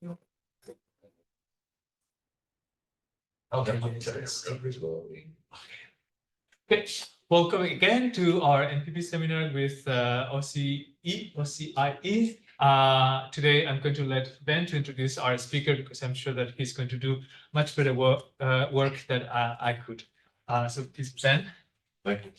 Okay. Okay. Welcome again to our NPP seminar with OCIE. Today, I'm going to let Ben to introduce our speaker because I'm sure that he's going to do much better work than I could. So please, Ben. Thank you.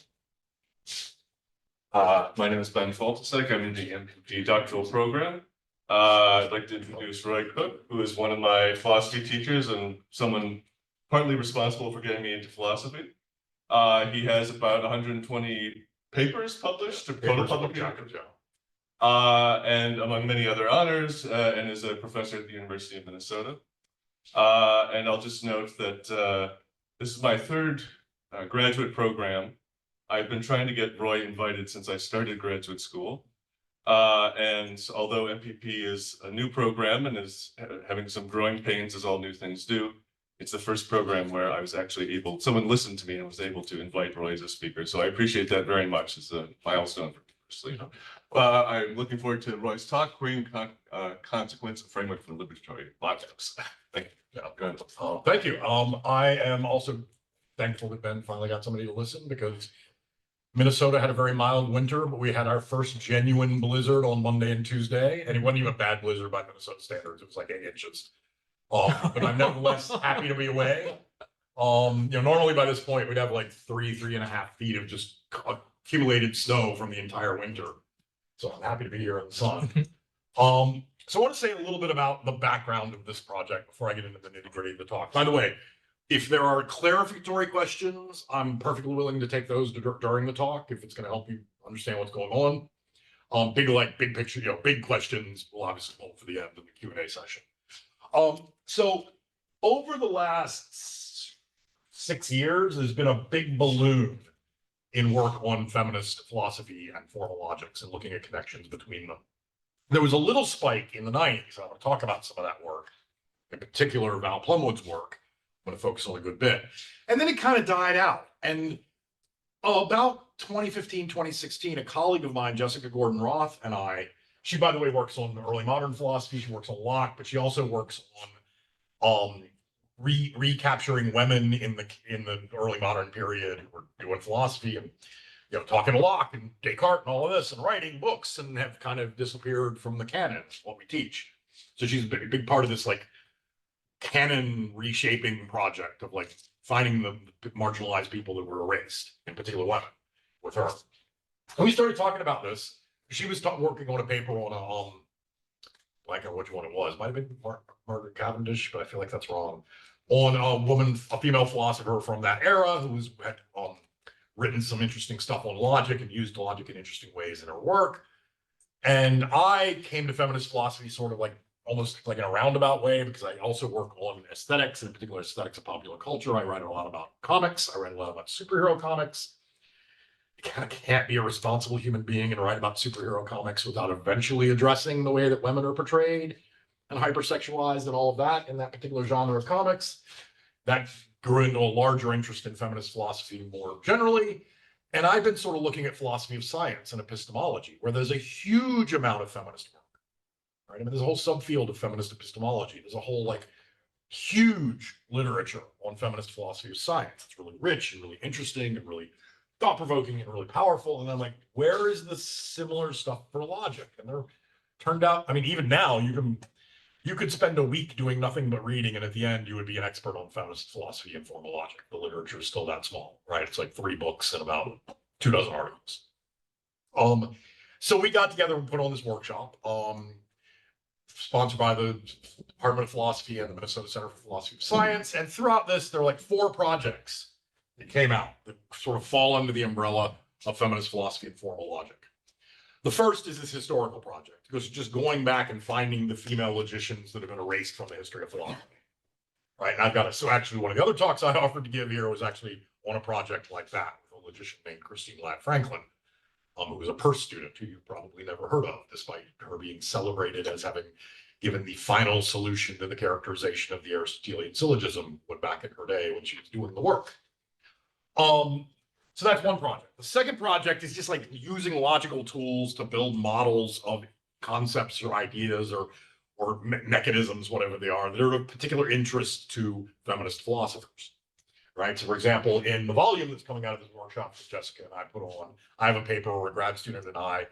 My name is Ben Faltasek. I'm in the MPP doctoral program. I'd like to introduce Roy Cook, who is one of my philosophy teachers and someone partly responsible for getting me into philosophy. He has about 120 papers published, or total publications, and among many other honors, and is a professor at the University of Minnesota. And I'll just note that this is my third graduate program. I've been trying to get Roy invited since I started graduate school. And although MPP is a new program and is having some growing pains, as all new things do, it's the first program where I was actually able, someone listened to me and was able to invite Roy as a speaker. So I appreciate that very much. It's a milestone for me. I'm looking forward to Roy's talk, Creating Consequence, a Framework for Liberatory Logics. Thank you. Yeah, good. Thank you. I am also thankful that Ben finally got somebody to listen, because Minnesota had a very mild winter, but we had our first genuine blizzard on Monday and Tuesday, and it wasn't even a bad blizzard by Minnesota standards. It was like 8 inches. But I'm nevertheless happy to be away. Normally by this point we'd have like 3.5 feet of just accumulated snow from the entire winter. So I'm happy to be here in the sun. So I want to say a little bit about the background of this project before I get into the nitty-gritty of the talk. By the way, if there are clarificatory questions, I'm perfectly willing to take those during the talk if it's going to help you understand what's going on. Big picture, big questions will obviously hold for the end of the Q&A session. So over the last 6 years, there's been a big balloon in work on feminist philosophy and formal logics and looking at connections between them. There was a little spike in the 90s. I want to talk about some of that work, in particular Val Plumwood's work. I'm going to focus on a good bit. And then it kind of died out. And about 2015, 2016, a colleague of mine, Jessica Gordon-Roth, and I, she, by the way, works on early modern philosophy. She works on Locke, but she also works on recapturing women in the early modern period who were doing philosophy and talking to Locke and Descartes and all of this and writing books and have kind of disappeared from the canon, what we teach. So she's a big part of this like canon reshaping project of like finding the marginalized people that were erased, in particular women, with her. And we started talking about this. She was working on a paper on a, I don't know which one it was. Might have been Margaret Cavendish, but I feel like that's wrong. On a female philosopher from that era who had written some interesting stuff on logic and used logic in interesting ways in her work. And I came to feminist philosophy sort of like almost like in a roundabout way, because I also work on aesthetics, in particular aesthetics of popular culture. I write a lot about comics. I write a lot about superhero comics. You kind of can't be a responsible human being and write about superhero comics without eventually addressing the way that women are portrayed and hypersexualized and all of that in that particular genre of comics. That grew into a larger interest in feminist philosophy more generally. And I've been sort of looking at philosophy of science and epistemology, where there's a huge amount of feminist work, right? I mean, there's a whole subfield of feminist epistemology. There's a whole like huge literature on feminist philosophy of science. It's really rich and really interesting and really thought-provoking and really powerful. And I'm like, where is the similar stuff for logic? And there turned out, I mean, even now you could spend a week doing nothing but reading, and at the end you would be an expert on feminist philosophy and formal logic. The literature is still that small, right? It's like 3 books and about 24 articles. So we got together and put on this workshop, sponsored by the Department of Philosophy and the Minnesota Center for Philosophy of Science. And throughout this, there were like 4 projects that came out that sort of fall under the umbrella of feminist philosophy and formal logic. The first is this historical project, because just going back and finding the female logicians that have been erased from the history of philosophy, right? And I've got so actually one of the other talks I offered to give here was actually on a project like that with a logician named Christine Ladd Franklin, who was a Peirce student who you've probably never heard of, despite her being celebrated as having given the final solution to the characterization of the Aristotelian syllogism back in her day when she was doing the work. So that's one project. The second project is just like using logical tools to build models of concepts or ideas or or mechanisms, whatever they are, that are of particular interest to feminist philosophers, right? So for example, in the volume that's coming out of this workshop that Jessica and I put on, I have a paper where a grad student and I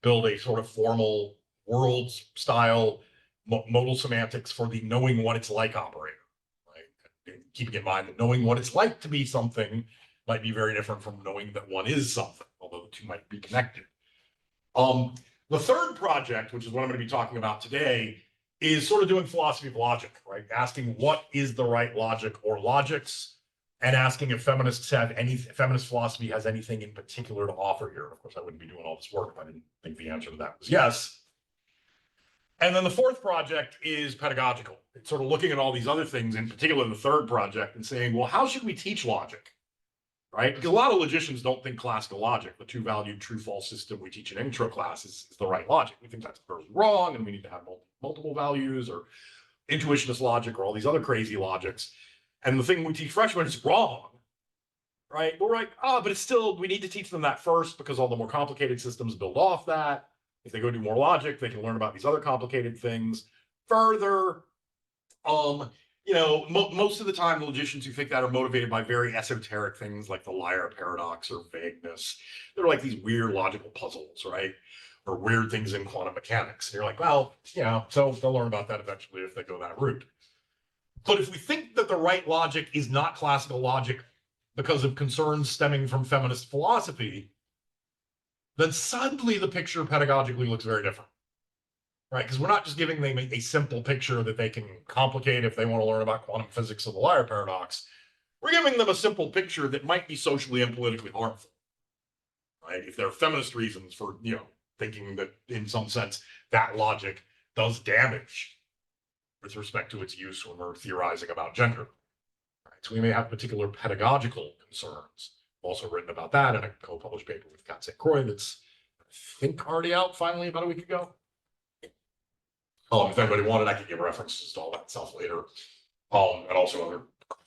build a sort of formal world style modal semantics for the knowing what it's like operator, right? And keeping in mind that knowing what it's like to be something might be very different from knowing that one is something, although the two might be connected. The third project, which is what I'm going to be talking about today, is sort of doing philosophy of logic, right? Asking what is the right logic or logics, and asking if feminist philosophy has anything in particular to offer here. Of course, I wouldn't be doing all this work if I didn't think the answer to that was yes. And then the fourth project is pedagogical. It's sort of looking at all these other things, in particular the third project, and saying, well, how should we teach logic? Right? Because a lot of logicians don't think classical logic, the two-valued true-false system we teach in intro class, is the right logic. We think that's totally wrong, and we need to have multiple values, or intuitionist logic, or all these other crazy logics. And the thing we teach freshmen is wrong, right? We're like, but it's still, we need to teach them that first because all the more complicated systems build off that. If they go do more logic, they can learn about these other complicated things further. Most of the time, the logicians who think that are motivated by very esoteric things like the liar paradox or vagueness. They're like these weird logical puzzles, right? Or weird things in quantum mechanics. And you're like, well, so they'll learn about that eventually if they go that route. But if we think that the right logic is not classical logic because of concerns stemming from feminist philosophy, then suddenly the picture pedagogically looks very different. Right, because we're not just giving them a simple picture that they can complicate if they want to learn about quantum physics or the liar paradox. We're giving them a simple picture that might be socially and politically harmful. Right, if there are feminist reasons for thinking that in some sense that logic does damage with respect to its use when we're theorizing about gender. Right, so we may have particular pedagogical concerns. I've also written about that in a co-published paper with Keck Center that's I think already out finally about a week ago. If anybody wanted, I could give references to all that stuff later. And also other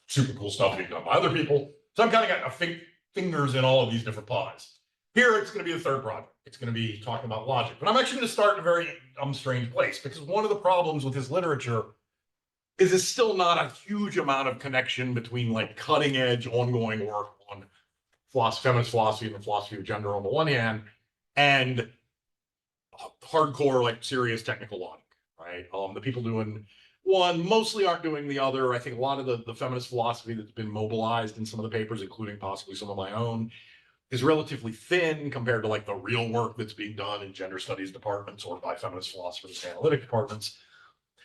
super cool stuff being done by other people. So I'm kind of got fingers in all of these different pies. Here, it's going to be the third project. It's going to be talking about logic. But I'm actually going to start in a very strange place, because one of the problems with this literature is there's still not a huge amount of connection between like cutting edge ongoing work on feminist philosophy and the philosophy of gender on the one hand, and hardcore, like serious technical logic. Right. The people doing one mostly aren't doing the other. I think a lot of the feminist philosophy that's been mobilized in some of the papers, including possibly some of my own, is relatively thin compared to like the real work that's being done in gender studies departments or by feminist philosophers and analytic departments.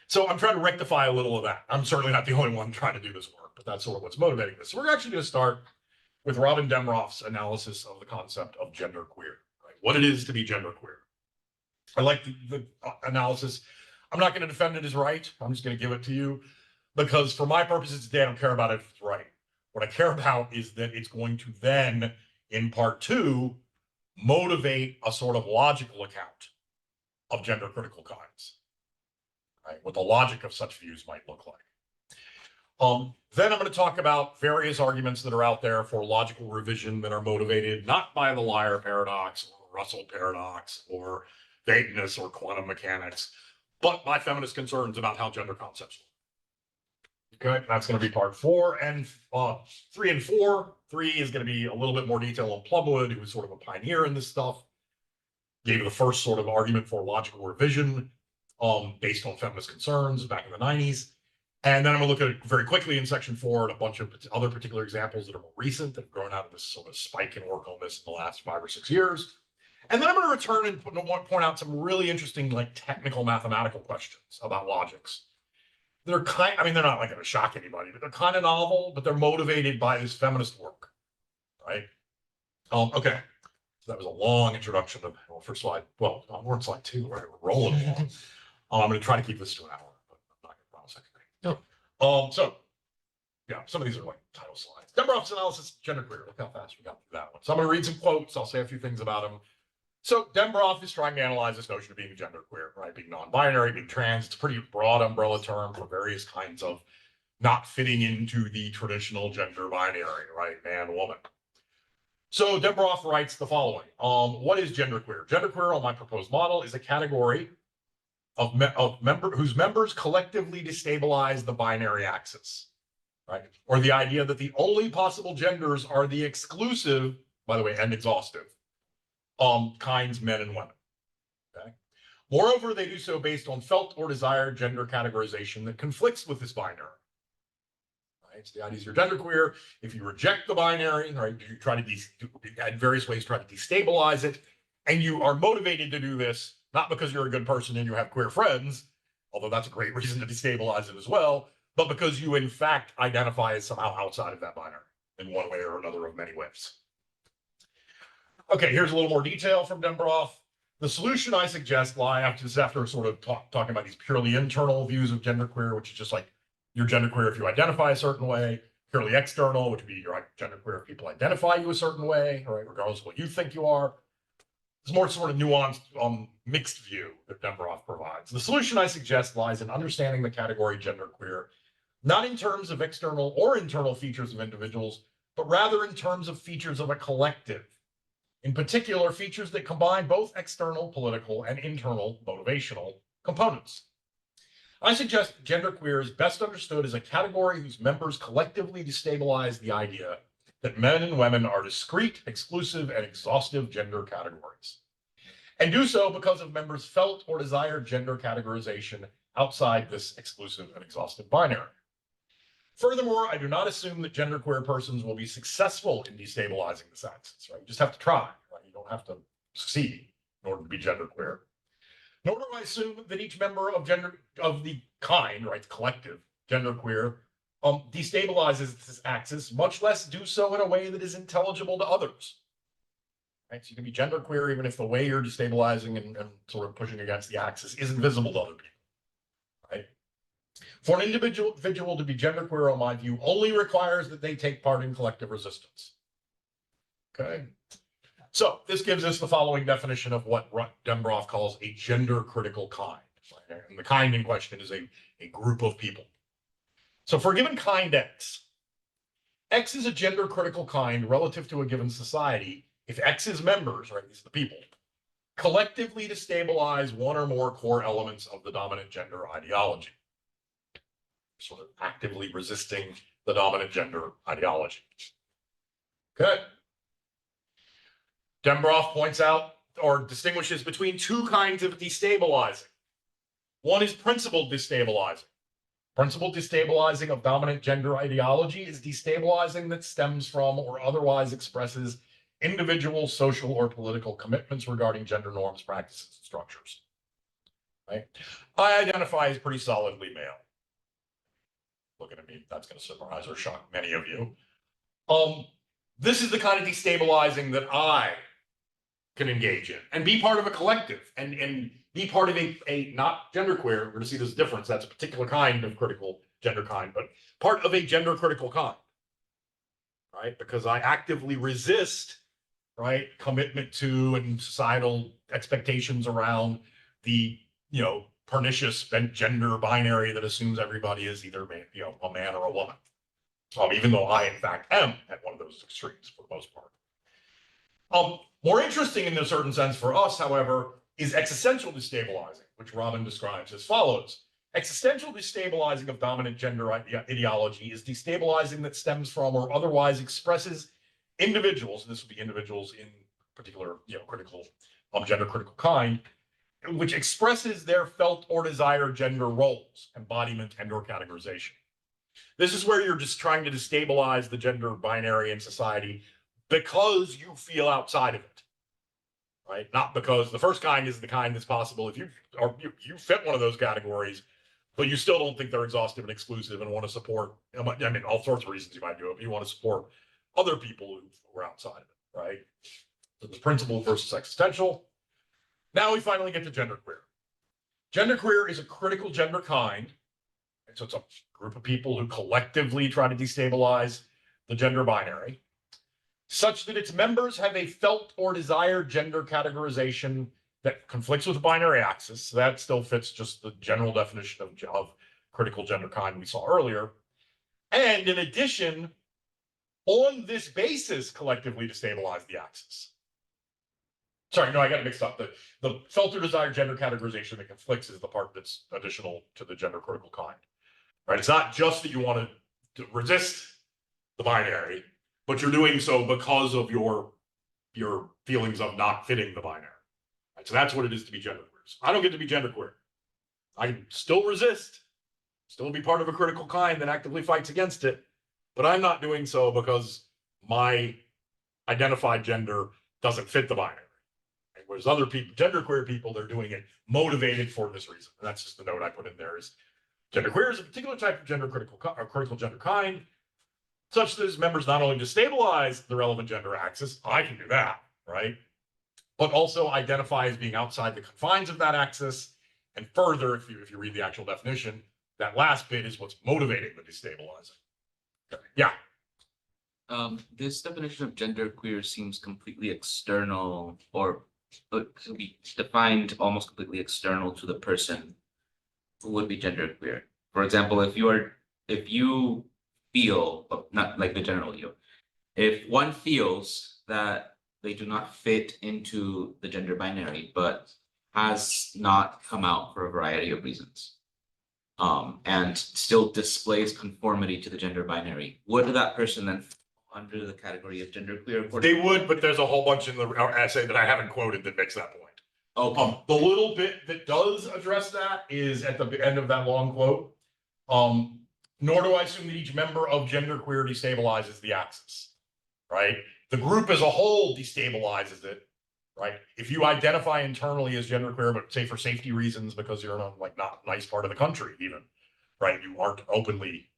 So I'm trying to rectify a little of that. I'm certainly not the only one trying to do this work, but that's sort of what's motivating this. So we're actually going to start with Robin Dembroff's analysis of the concept of genderqueer, right? What it is to be genderqueer. I like the analysis. I'm not going to defend it as right. I'm just going to give it to you because for my purposes today, I don't care about it if it's right. What I care about is that it's going to then, in part two, motivate a sort of logical account of gender critical kinds, right? What the logic of such views might look like. Then I'm going to talk about various arguments that are out there for logical revision that are motivated not by the liar paradox or Russell paradox or vagueness or quantum mechanics, but by feminist concerns about how gender concepts work. Okay, that's going to be part 4 and 3 and 4. 3 is going to be a little bit more detail on Plumwood, who was sort of a pioneer in this stuff. Gave the first sort of argument for logical revision based on feminist concerns back in the 90s. And then I'm going to look at it very quickly in section 4 at a bunch of other particular examples that are more recent that have grown out of this sort of spike in work on this in the last 5 or 6 years. And then I'm going to return and point out some really interesting, like technical mathematical questions about logics. They're they're not like going to shock anybody, but they're kind of novel, but they're motivated by this feminist work, right? Okay, so that was a long introduction of, first slide. Well, we're on slide 2, right? We're rolling along. I'm going to try to keep this to an hour, but I'm not going to promise anything. So, yeah, some of these are like title slides. Dembroff's analysis, genderqueer. Look how fast we got through that one. So I'm going to read some quotes. I'll say a few things about them. So Dembroff is trying to analyze this notion of being genderqueer, right? Being non-binary, being trans. It's a pretty broad umbrella term for various kinds of not fitting into the traditional gender binary, right? Man, woman. So Dembroff writes the following. What is genderqueer? Genderqueer on my proposed model is a category whose members collectively destabilize the binary axis, right? Or the idea that the only possible genders are the exclusive, by the way, and exhaustive, kinds, men and women. Okay. Moreover, they do so based on felt or desired gender categorization that conflicts with this binary. Right? So the idea is you're genderqueer. If you reject the binary, right, you try to in various ways try to destabilize it, and you are motivated to do this not because you're a good person and you have queer friends, although that's a great reason to destabilize it as well, but because you in fact identify as somehow outside of that binary in one way or another of many ways. Okay, here's a little more detail from Dembroff. The solution I suggest lie after sort of talking about these purely internal views of genderqueer, which is just like you're genderqueer if you identify a certain way, purely external, which would be you're genderqueer if people identify you a certain way, right, regardless of what you think you are. It's more sort of nuanced, mixed view that Dembroff provides. The solution I suggest lies in understanding the category genderqueer, not in terms of external or internal features of individuals, but rather in terms of features of a collective. In particular, features that combine both external, political, and internal motivational components. I suggest genderqueer is best understood as a category whose members collectively destabilize the idea that men and women are discrete, exclusive, and exhaustive gender categories, and do so because of members' felt or desired gender categorization outside this exclusive and exhaustive binary. Furthermore, I do not assume that genderqueer persons will be successful in destabilizing this axis, right? You just have to try, right? You don't have to succeed in order to be genderqueer. Nor do I assume that each member of the kind, right, collective, genderqueer, destabilizes this axis, much less do so in a way that is intelligible to others. Right? So you can be genderqueer even if the way you're destabilizing and sort of pushing against the axis isn't visible to other people. Right? For an individual to be genderqueer, in my view, only requires that they take part in collective resistance. Okay. So this gives us the following definition of what Dembroff calls a gender critical kind. Right? And the kind in question is a group of people. So for a given kind X, X is a gender critical kind relative to a given society if X's members, right, these are the people, collectively destabilize one or more core elements of the dominant gender ideology. Sort of actively resisting the dominant gender ideology. Okay. Dembroff points out or distinguishes between two kinds of destabilizing. One is principled destabilizing. Principal destabilizing of dominant gender ideology is destabilizing that stems from or otherwise expresses individual social or political commitments regarding gender norms, practices, and structures. Right? I identify as pretty solidly male. Looking at me, that's going to surprise or shock many of you. This is the kind of destabilizing that I can engage in and be part of a collective and be part of a not genderqueer. We're going to see this difference. That's a particular kind of critical gender kind, but part of a gender critical kind, right? Because I actively resist, right, commitment to and societal expectations around the, pernicious gender binary that assumes everybody is either, a man or a woman. Even though I, in fact, am at one of those extremes for the most part. More interesting in a certain sense for us, however, is existential destabilizing, which Robin describes as follows. Existential destabilizing of dominant gender ideology is destabilizing that stems from or otherwise expresses individuals, and this would be individuals in particular, critical, gender critical kind, which expresses their felt or desired gender roles, embodiment, and or categorization. This is where you're just trying to destabilize the gender binary in society because you feel outside of it, right? Not because the first kind is the kind that's possible if you fit one of those categories, but you still don't think they're exhaustive and exclusive and want to support, all sorts of reasons you might do it, but you want to support other people who are outside of it, right? So there's principle versus existential. Now we finally get to genderqueer. Genderqueer is a critical gender kind. And so it's a group of people who collectively try to destabilize the gender binary, such that its members have a felt or desired gender categorization that conflicts with the binary axis. So that still fits just the general definition of critical gender kind we saw earlier. And in addition, on this basis, collectively destabilize the axis. sorry, no, I got it mixed up. The felt or desired gender categorization that conflicts is the part that's additional to the gender critical kind, right? It's not just that you want to resist the binary, but you're doing so because of your feelings of not fitting the binary. Right? So that's what it is to be genderqueer. So I don't get to be genderqueer. I can still resist, still be part of a critical kind that actively fights against it, but I'm not doing so because my identified gender doesn't fit the binary. Right? Whereas other people, genderqueer people, they're doing it motivated for this reason. And that's just the note I put in there is genderqueer is a particular type of gender critical gender kind, such that its members not only destabilize the relevant gender axis, I can do that, right? But also identify as being outside the confines of that axis. And further, if you read the actual definition, that last bit is what's motivating the destabilizing. Okay. Yeah. This definition of genderqueer seems completely external, or to be defined almost completely external to the person who would be genderqueer. For example, if you feel, not like the general you, if one feels that they do not fit into the gender binary, but has not come out for a variety of reasons, and still displays conformity to the gender binary, would that person then fall under the category of genderqueer? They would, but there's a whole bunch in the essay that I haven't quoted that makes that point. Okay. The little bit that does address that is at the end of that long quote. Nor do I assume that each member of genderqueer destabilizes the axis, right? The group as a whole destabilizes it, right? If you identify internally as genderqueer, but say for safety reasons, because you're in a like not nice part of the country even, right? You aren't openly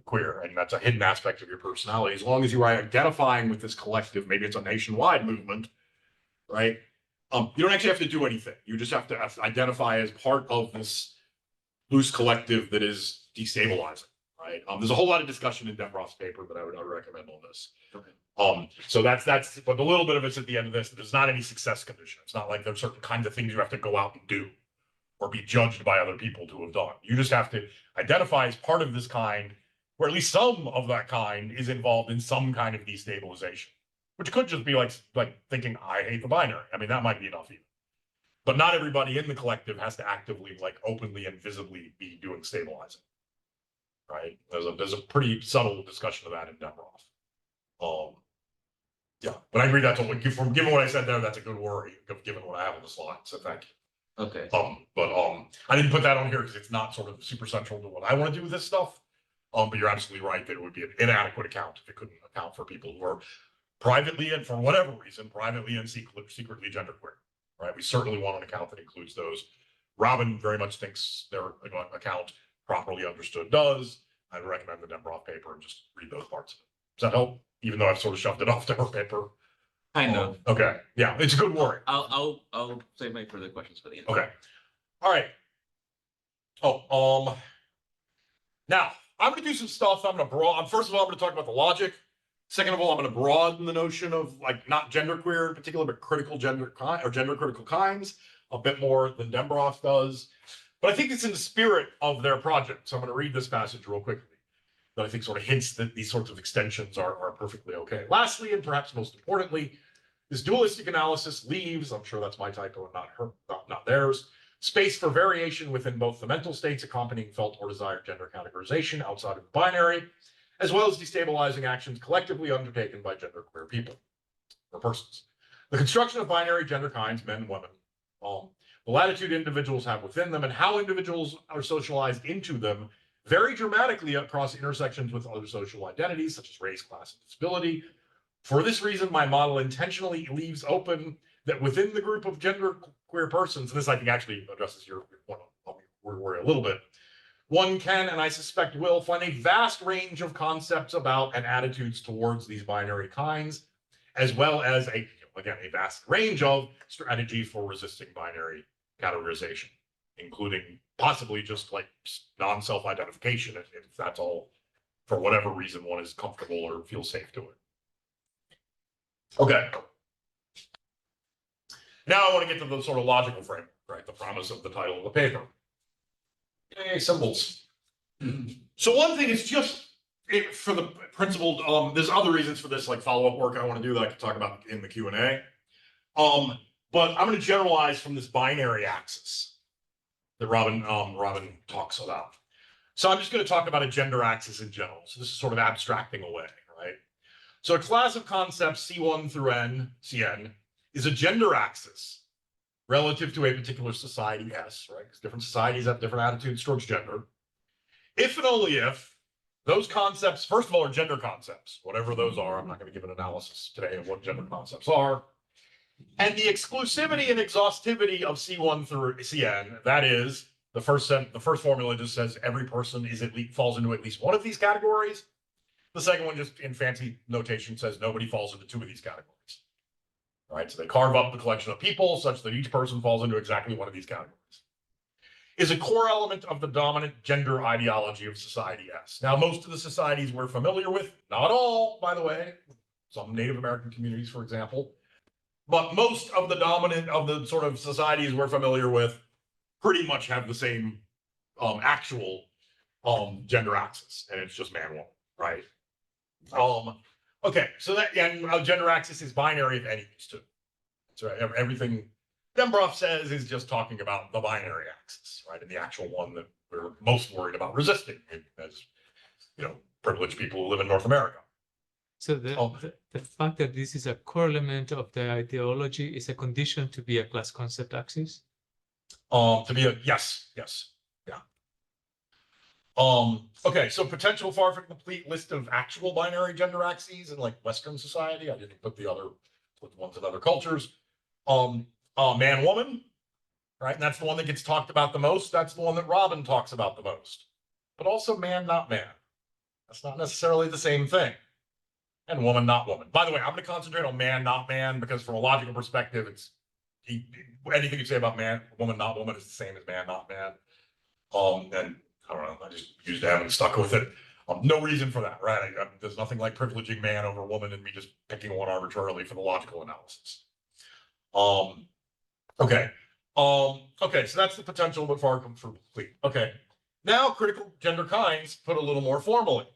queer, and that's a hidden aspect of your personality. As long as you are identifying with this collective, maybe it's a nationwide movement, right? You don't actually have to do anything. You just have to identify as part of this loose collective that is destabilizing, right? There's a whole lot of discussion in Dembroff's paper that I would recommend on this. Okay. So that's, but a little bit of it's at the end of this. There's not any success condition. It's not like there's certain kinds of things you have to go out and do or be judged by other people to have done. You just have to identify as part of this kind, where at least some of that kind is involved in some kind of destabilization, which could just be like thinking, I hate the binary. I mean, that might be enough even. But not everybody in the collective has to actively, like openly and visibly be doing stabilizing, right? There's a pretty subtle discussion of that in Dembroff. Yeah, but I agree that's given what I said there, that's a good worry, given what I have on the slide, so thank you. Okay. I didn't put that on here because it's not sort of super central to what I want to do with this stuff. But you're absolutely right that it would be an inadequate account if it couldn't account for people who are privately and for whatever reason, privately and secretly genderqueer, right? We certainly want an account that includes those. Robin very much thinks their account properly understood does. I'd recommend the Dembroff paper and just read those parts of it. Does that help? Even though I've sort of shoved it off to her paper. Kind of. Okay. Yeah, it's a good worry. I'll save my further questions for the end. Okay. All right. Now I'm going to do some stuff. First of all, I'm going to talk about the logic. Second of all, I'm going to broaden the notion of like not genderqueer in particular, but critical gender critical kinds a bit more than Dembroff does. But I think it's in the spirit of their project. So I'm going to read this passage real quickly that I think sort of hints that these sorts of extensions are perfectly okay. Lastly, and perhaps most importantly, this dualistic analysis leaves, I'm sure that's my typo and not theirs, space for variation within both the mental states accompanying felt or desired gender categorization outside of the binary, as well as destabilizing actions collectively undertaken by genderqueer people or persons. The construction of binary gender kinds, men and women, the latitude individuals have within them and how individuals are socialized into them vary dramatically across intersections with other social identities, such as race, class, and disability. For this reason, my model intentionally leaves open that within the group of genderqueer persons, and this I think actually addresses your worry a little bit, one can, and I suspect will, find a vast range of concepts about and attitudes towards these binary kinds, as well as a vast range of strategies for resisting binary categorization, including possibly just like non-self-identification if that's all, for whatever reason, one is comfortable or feels safe doing. Okay. Now I want to get to the sort of logical framework, right? The promise of the title of the paper. Yay, symbols. So one thing is just for the principled, there's other reasons for this, like follow-up work I want to do that I can talk about in the Q&A. But I'm going to generalize from this binary axis that Robin talks about. So I'm just going to talk about a gender axis in general. So this is sort of abstracting away, right? So a class of concepts C1 through Cn is a gender axis relative to a particular society S, right? Because different societies have different attitudes towards gender. If and only if those concepts, first of all, are gender concepts, whatever those are. I'm not going to give an analysis today of what gender concepts are. And the exclusivity and exhaustivity of C1 through Cn, that is, the first formula just says every person falls into at least one of these categories. The second one, just in fancy notation, says nobody falls into two of these categories. Right? So they carve up the collection of people such that each person falls into exactly one of these categories. Is a core element of the dominant gender ideology of society S. Now, most of the societies we're familiar with, not all, by the way, some Native American communities, for example, but most of the sort of societies we're familiar with pretty much have the same actual gender axis, and it's just man-woman, right? Okay, so that gender axis is binary if any of these two. That's right. Everything Dembroff says is just talking about the binary axis, right? And the actual one that we're most worried about resisting as, privileged people who live in North America. So the fact that this is a core element of the ideology is a condition to be a class concept axis? Yes, yeah. Okay, so potential for a complete list of actual binary gender axes in like Western society. I didn't put the ones in other cultures. Man, woman, right? And that's the one that gets talked about the most. That's the one that Robin talks about the most. But also man, not man. That's not necessarily the same thing. And woman, not woman. By the way, I'm going to concentrate on man, not man, because from a logical perspective, anything you say about man, woman, not woman is the same as man, not man. And I don't know, I just used to have and stuck with it. No reason for that, right? There's nothing like privileging man over woman and me just picking one arbitrarily for the logical analysis. Okay, so that's the potential but far from complete. Okay, now critical gender kinds put a little more formally.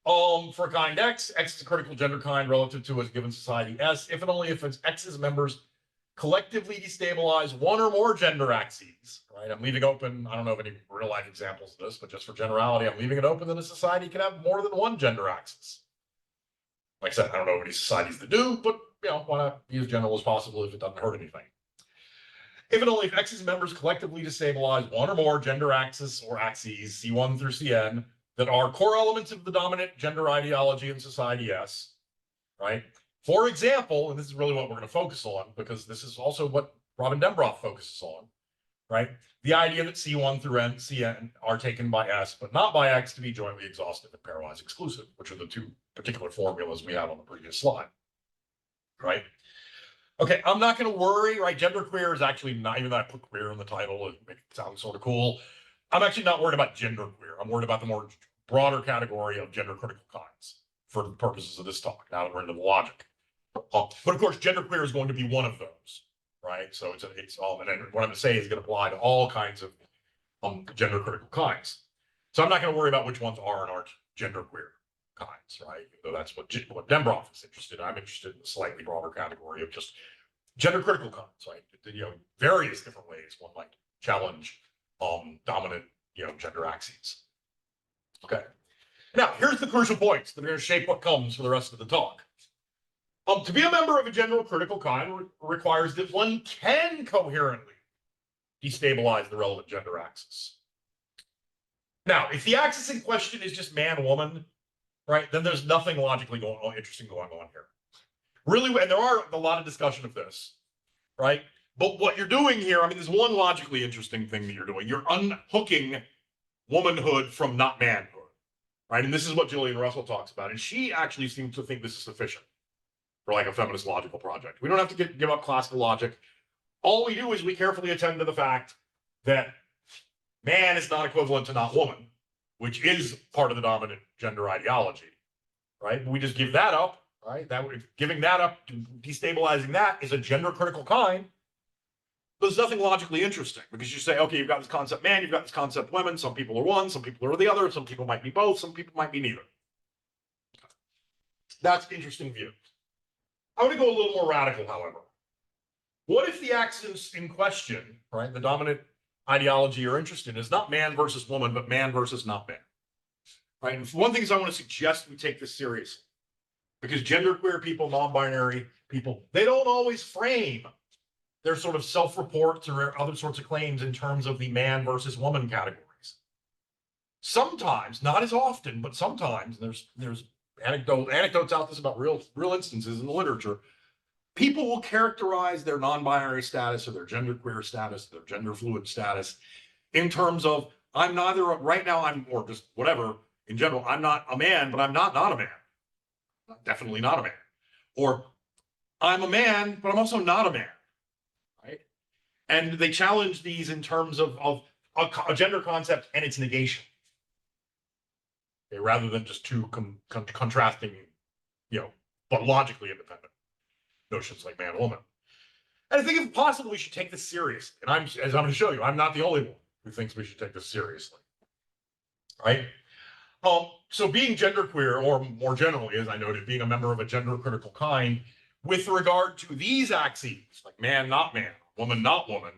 For kind X is a critical gender kind relative to a given society S, if and only if its X's members collectively destabilize one or more gender axes, right? I'm leaving open, I don't know of any real life examples of this, but just for generality, I'm leaving it open that a society can have more than one gender axis. Like I said, I don't know of any societies that do, but why not be as general as possible if it doesn't hurt anything. If and only if X's members collectively destabilize one or more gender axes or axes, C1 through Cn, that are core elements of the dominant gender ideology in society S, right? For example, and this is really what we're going to focus on, because this is also what Robin Dembroff focuses on, right? The idea that C1 through Cn are taken by S, but not by X, to be jointly exhaustive and pairwise exclusive, which are the two particular formulas we have on the previous slide, right? Okay, I'm not going to worry, right? Genderqueer is actually not, even though I put queer in the title, it makes it sound sort of cool. I'm actually not worried about genderqueer. I'm worried about the more broader category of gender critical kinds for the purposes of this talk, now that we're into the logic. But of course, genderqueer is going to be one of those, right? So it's all, and what I'm going to say is going to apply to all kinds of gender critical kinds. So I'm not going to worry about which ones are and aren't genderqueer kinds, right? Though that's what Dembroff is interested in. I'm interested in the slightly broader category of just gender critical kinds, right? Various different ways one might challenge dominant, gender axes. Okay. Now, here's the crucial points that are going to shape what comes for the rest of the talk. To be a member of a general critical kind requires that one can coherently destabilize the relevant gender axis. Now, if the axis in question is just man-woman, right, then there's nothing logically interesting going on here. Really, and there are a lot of discussion of this, right? But what you're doing here, there's one logically interesting thing that you're doing. You're unhooking womanhood from not manhood, right? And this is what Gillian Russell talks about. And she actually seems to think this is sufficient for like a feminist logical project. We don't have to give up classical logic. All we do is we carefully attend to the fact that man is not equivalent to not woman, which is part of the dominant gender ideology, right? But we just give that up, right? Giving that up, destabilizing that is a gender critical kind. But there's nothing logically interesting because you say, okay, you've got this concept man, you've got this concept women, some people are one, some people are the other, some people might be both, some people might be neither. That's interesting view. I'm going to go a little more radical, however. What if the axis in question, right, the dominant ideology you're interested in is not man versus woman, but man versus not man? Right. And one thing is I want to suggest we take this seriously because genderqueer people, non-binary people, they don't always frame their sort of self-reports or other sorts of claims in terms of the man versus woman categories. Sometimes, not as often, but sometimes there's anecdotes out this about real instances in the literature. People will characterize their non-binary status or their genderqueer status, their gender fluid status in terms of I'm neither right now or just whatever in general, I'm not a man, but I'm not a man. Definitely not a man. Or I'm a man, but I'm also not a man. Right? And they challenge these in terms of a gender concept and its negation. Okay, rather than just two contrasting, but logically independent notions like man and woman. And I think if possible, we should take this seriously. And as I'm going to show you, I'm not the only one who thinks we should take this seriously. Right? So being genderqueer, or more generally, as I noted, being a member of a gender critical kind, with regard to these axes, like man, not man, woman, not woman,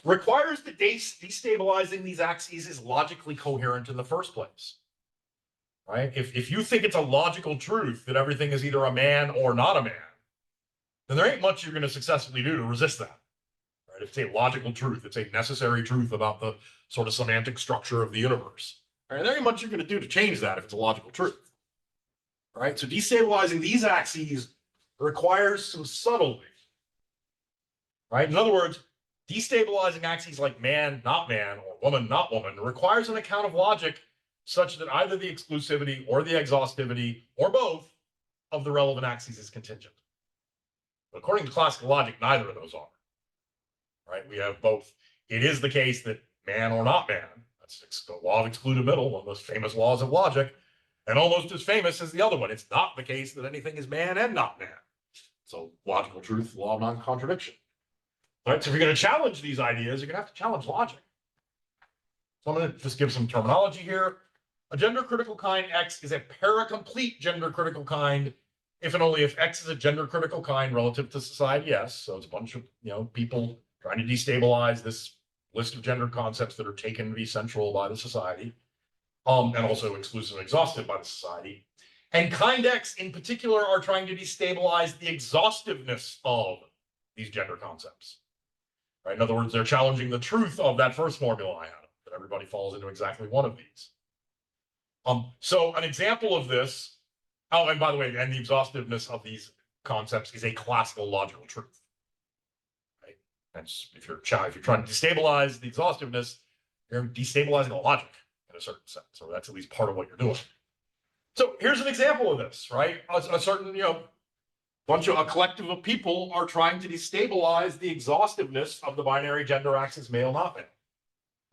requires that destabilizing these axes is logically coherent in the first place. Right? If you think it's a logical truth that everything is either a man or not a man, then there ain't much you're going to successfully do to resist that. Right? It's a logical truth. It's a necessary truth about the sort of semantic structure of the universe. Right? There ain't much you're going to do to change that if it's a logical truth. Right? So destabilizing these axes requires some subtlety. Right? In other words, destabilizing axes like man, not man, or woman, not woman, requires an account of logic such that either the exclusivity or the exhaustivity or both of the relevant axes is contingent. But according to classical logic, neither of those are. Right? We have both. It is the case that man or not man, that's the law of excluded middle, one of the most famous laws of logic, and almost as famous as the other one. It's not the case that anything is man and not man. So logical truth, law of non-contradiction. Right? So if you're going to challenge these ideas, you're going to have to challenge logic. So I'm going to just give some terminology here. A gender critical kind X is a paracomplete gender critical kind if and only if X is a gender critical kind relative to society S. So it's a bunch of people trying to destabilize this list of gender concepts that are taken to be central by the society, and also exclusive and exhaustive by the society. And kind X in particular are trying to destabilize the exhaustiveness of these gender concepts. Right? In other words, they're challenging the truth of that first formula I had, that everybody falls into exactly one of these. So an example of this, and by the way, and the exhaustiveness of these concepts is a classical logical truth. Right? And if you're trying to destabilize the exhaustiveness, you're destabilizing the logic in a certain sense, or that's at least part of what you're doing. So here's an example of this, right? A certain, a collective of people are trying to destabilize the exhaustiveness of the binary gender axis male, not male.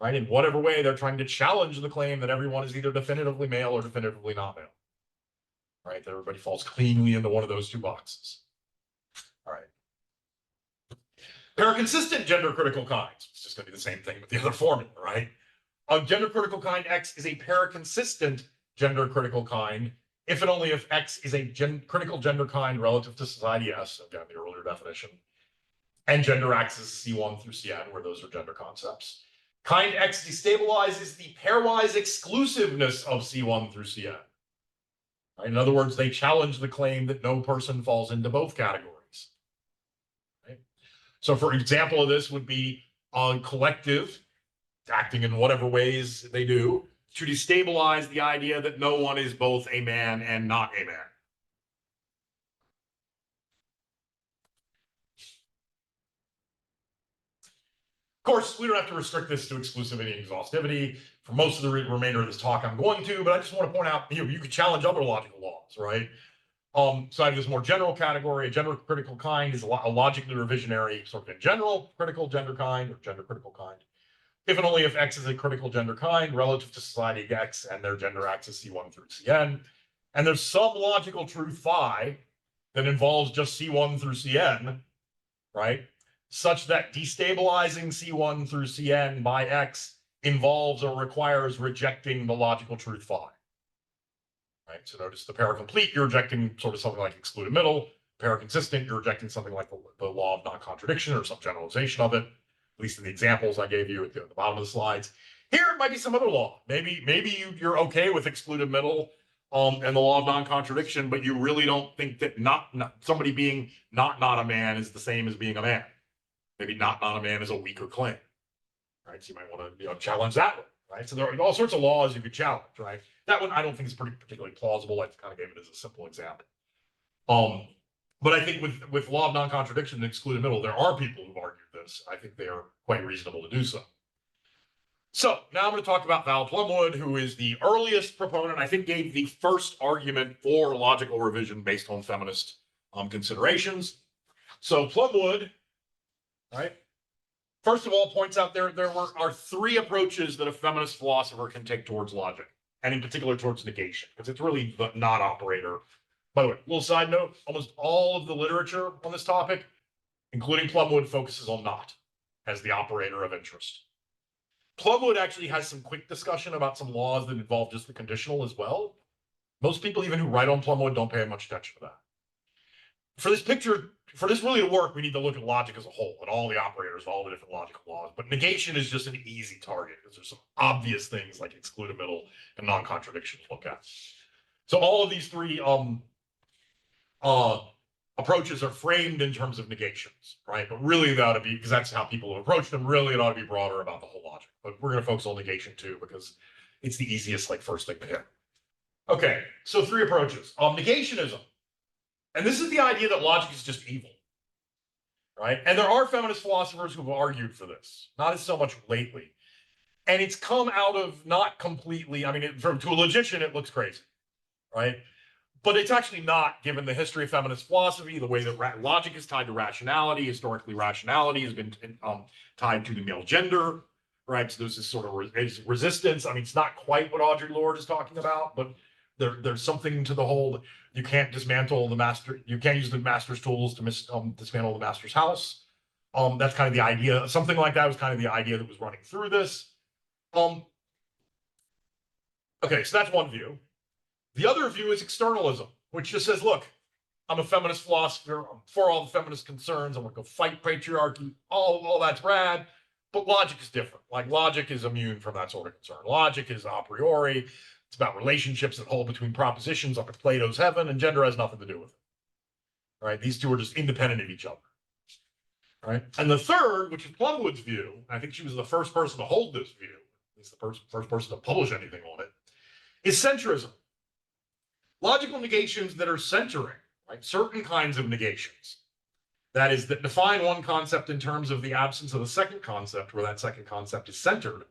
Right? In whatever way they're trying to challenge the claim that everyone is either definitively male or definitively not male. Right? That everybody falls cleanly into one of those two boxes. All right. Paraconsistent gender critical kinds. It's just going to be the same thing with the other formula, right? A gender critical kind X is a paraconsistent gender critical kind if and only if X is a critical gender kind relative to society S, again, the earlier definition, and gender axis C1 through Cn, where those are gender concepts. Kind X destabilizes the pairwise exclusiveness of C1 through Cn. Right? In other words, they challenge the claim that no person falls into both categories. Right? So for example of this would be a collective acting in whatever ways they do to destabilize the idea that no one is both a man and not a man. Of course, we don't have to restrict this to exclusivity and exhaustivity. For most of the remainder of this talk, I'm going to, but I just want to point out, you could challenge other logical laws, right? So I have this more general category. A gender critical kind is a logically revisionary, sort of in general, critical gender kind or gender critical kind. If and only if X is a critical gender kind relative to society X and their gender axis C1 through Cn. And there's some logical truth phi that involves just C1 through Cn, right? Such that destabilizing C1 through Cn by X involves or requires rejecting the logical truth phi. Right? So notice the paracomplete, you're rejecting sort of something like excluded middle. paraconsistent, you're rejecting something like the law of non-contradiction or some generalization of it, at least in the examples I gave you at the bottom of the slides. Here it might be some other law. Maybe you're okay with excluded middle and the law of non-contradiction, but you really don't think that not somebody being not a man is the same as being a man. Maybe not a man is a weaker claim, right? So you might want to challenge that one, right? So there are all sorts of laws you could challenge, right? That one I don't think is particularly plausible. I kind of gave it as a simple example. But I think with law of non-contradiction and excluded middle, there are people who've argued this. I think they are quite reasonable to do so. So now I'm going to talk about Val Plumwood, who is the earliest proponent, I think gave the first argument for logical revision based on feminist considerations. So Plumwood, right, first of all, points out there are three approaches that a feminist philosopher can take towards logic, and in particular towards negation, because it's really the not operator. By the way, little side note, almost all of the literature on this topic, including Plumwood, focuses on not as the operator of interest. Plumwood actually has some quick discussion about some laws that involve just the conditional as well. Most people, even who write on Plumwood, don't pay much attention to that. For this picture, for this really to work, we need to look at logic as a whole and all the operators, all the different logical laws. But negation is just an easy target because there's some obvious things like excluded middle and non-contradiction to look at. So all of these three approaches are framed in terms of negations, right? But really it ought to be, because that's how people have approached them, really it ought to be broader about the whole logic. But we're going to focus on negation too, because it's the easiest, first thing to hit. Okay, so three approaches. Negationism. And this is the idea that logic is just evil, right? And there are feminist philosophers who've argued for this, not as so much lately. And it's come out of not completely, to a logician, it looks crazy, right? But it's actually not, given the history of feminist philosophy, the way that logic is tied to rationality. Historically, rationality has been tied to the male gender, right? So there's this sort of resistance. It's not quite what Audre Lorde is talking about, but there's something to the whole, you can't dismantle the master, you can't use the master's tools to dismantle the master's house. That's kind of the idea. Something like that was kind of the idea that was running through this. Okay, so that's one view. The other view is externalism, which just says, look, I'm a feminist philosopher, I'm for all the feminist concerns, I'm gonna go fight patriarchy, all that's rad, but logic is different. Logic is immune from that sort of concern. Logic is a priori, it's about relationships that hold between propositions up at Plato's heaven, and gender has nothing to do with it, right? These two are just independent of each other, right? And the third, which is Plumwood's view, I think she was the first person to hold this view, at least the first person to publish anything on it, is centrism. Logical negations that are centering, right? Certain kinds of negations. That is, that define one concept in terms of the absence of the second concept, where that second concept is centered,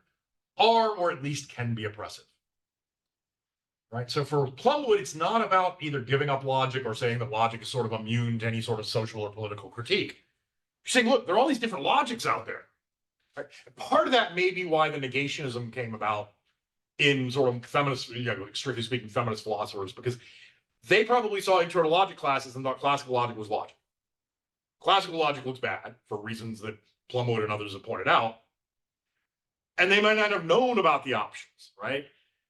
are, or at least can be oppressive. Right? So for Plumwood, it's not about either giving up logic or saying that logic is sort of immune to any sort of social or political critique. You're saying, look, there are all these different logics out there. Right? Part of that may be why the negationism came about in sort of feminist, strictly speaking, feminist philosophers, because they probably saw intro to logic classes and thought classical logic was logic. Classical logic looks bad for reasons that Plumwood and others have pointed out. And they might not have known about the options, right?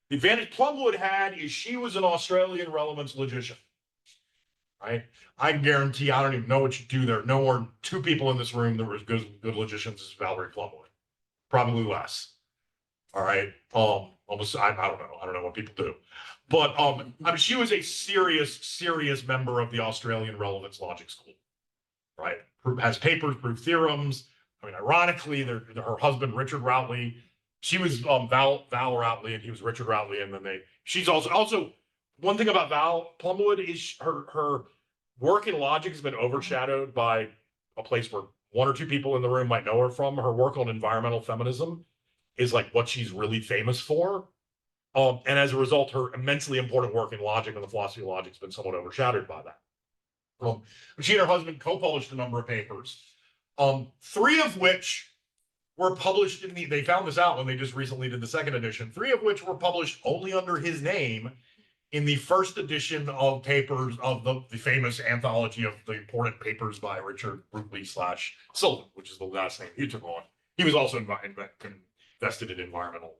The advantage Plumwood had is she was an Australian relevance logician, right? I guarantee, I don't even know what you do there. No more than two people in this room that were as good logicians as Valerie Plumwood. Probably less. All right. Almost, I don't know what people do. But she was a serious member of the Australian relevance logic school, right? Has papers, proof theorems. Ironically, her husband, Richard Routley, she was Val Routley and he was Richard Routley. And then she's also one thing about Val Plumwood is her work in logic has been overshadowed by a place where one or two people in the room might know her from. Her work on environmental feminism is what she's really famous for. And as a result, her immensely important work in logic and the philosophy of logic has been somewhat overshadowed by that. She and her husband co-published a number of papers, three of which were published they found this out when they just recently did the second edition, three of which were published only under his name in the first edition of papers of the famous anthology of the important papers by Richard Routley/Sylvan, which is the last name he took on. He was also invested in environmental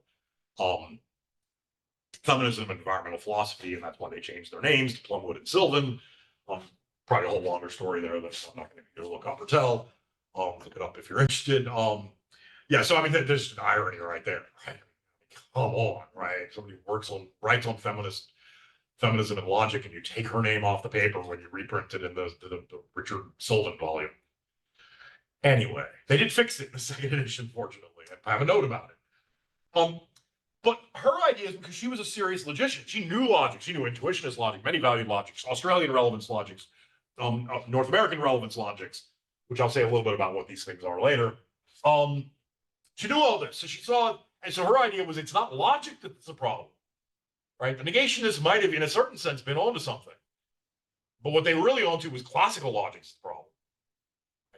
feminism and environmental philosophy, and that's why they changed their names to Plumwood and Sylvan. probably a whole longer story there that I'm not going to look up or tell. Look it up if you're interested. Yeah, so I mean, there's an irony right there, right? Come on, right? Somebody writes on feminism and logic, and you take her name off the paper when you reprint it in the Richard Sullivan volume. Anyway, they did fix it in the second edition, fortunately. I have a note about it. But her idea is because she was a serious logician. She knew logic. She knew intuitionist logic, many valued logics, Australian relevance logics, North American relevance logics, which I'll say a little bit about what these things are later. She knew all this. So she saw, and so her idea was it's not logic that's the problem, right? The negationists might have, in a certain sense, been onto something. But what they were really onto was classical logic's the problem.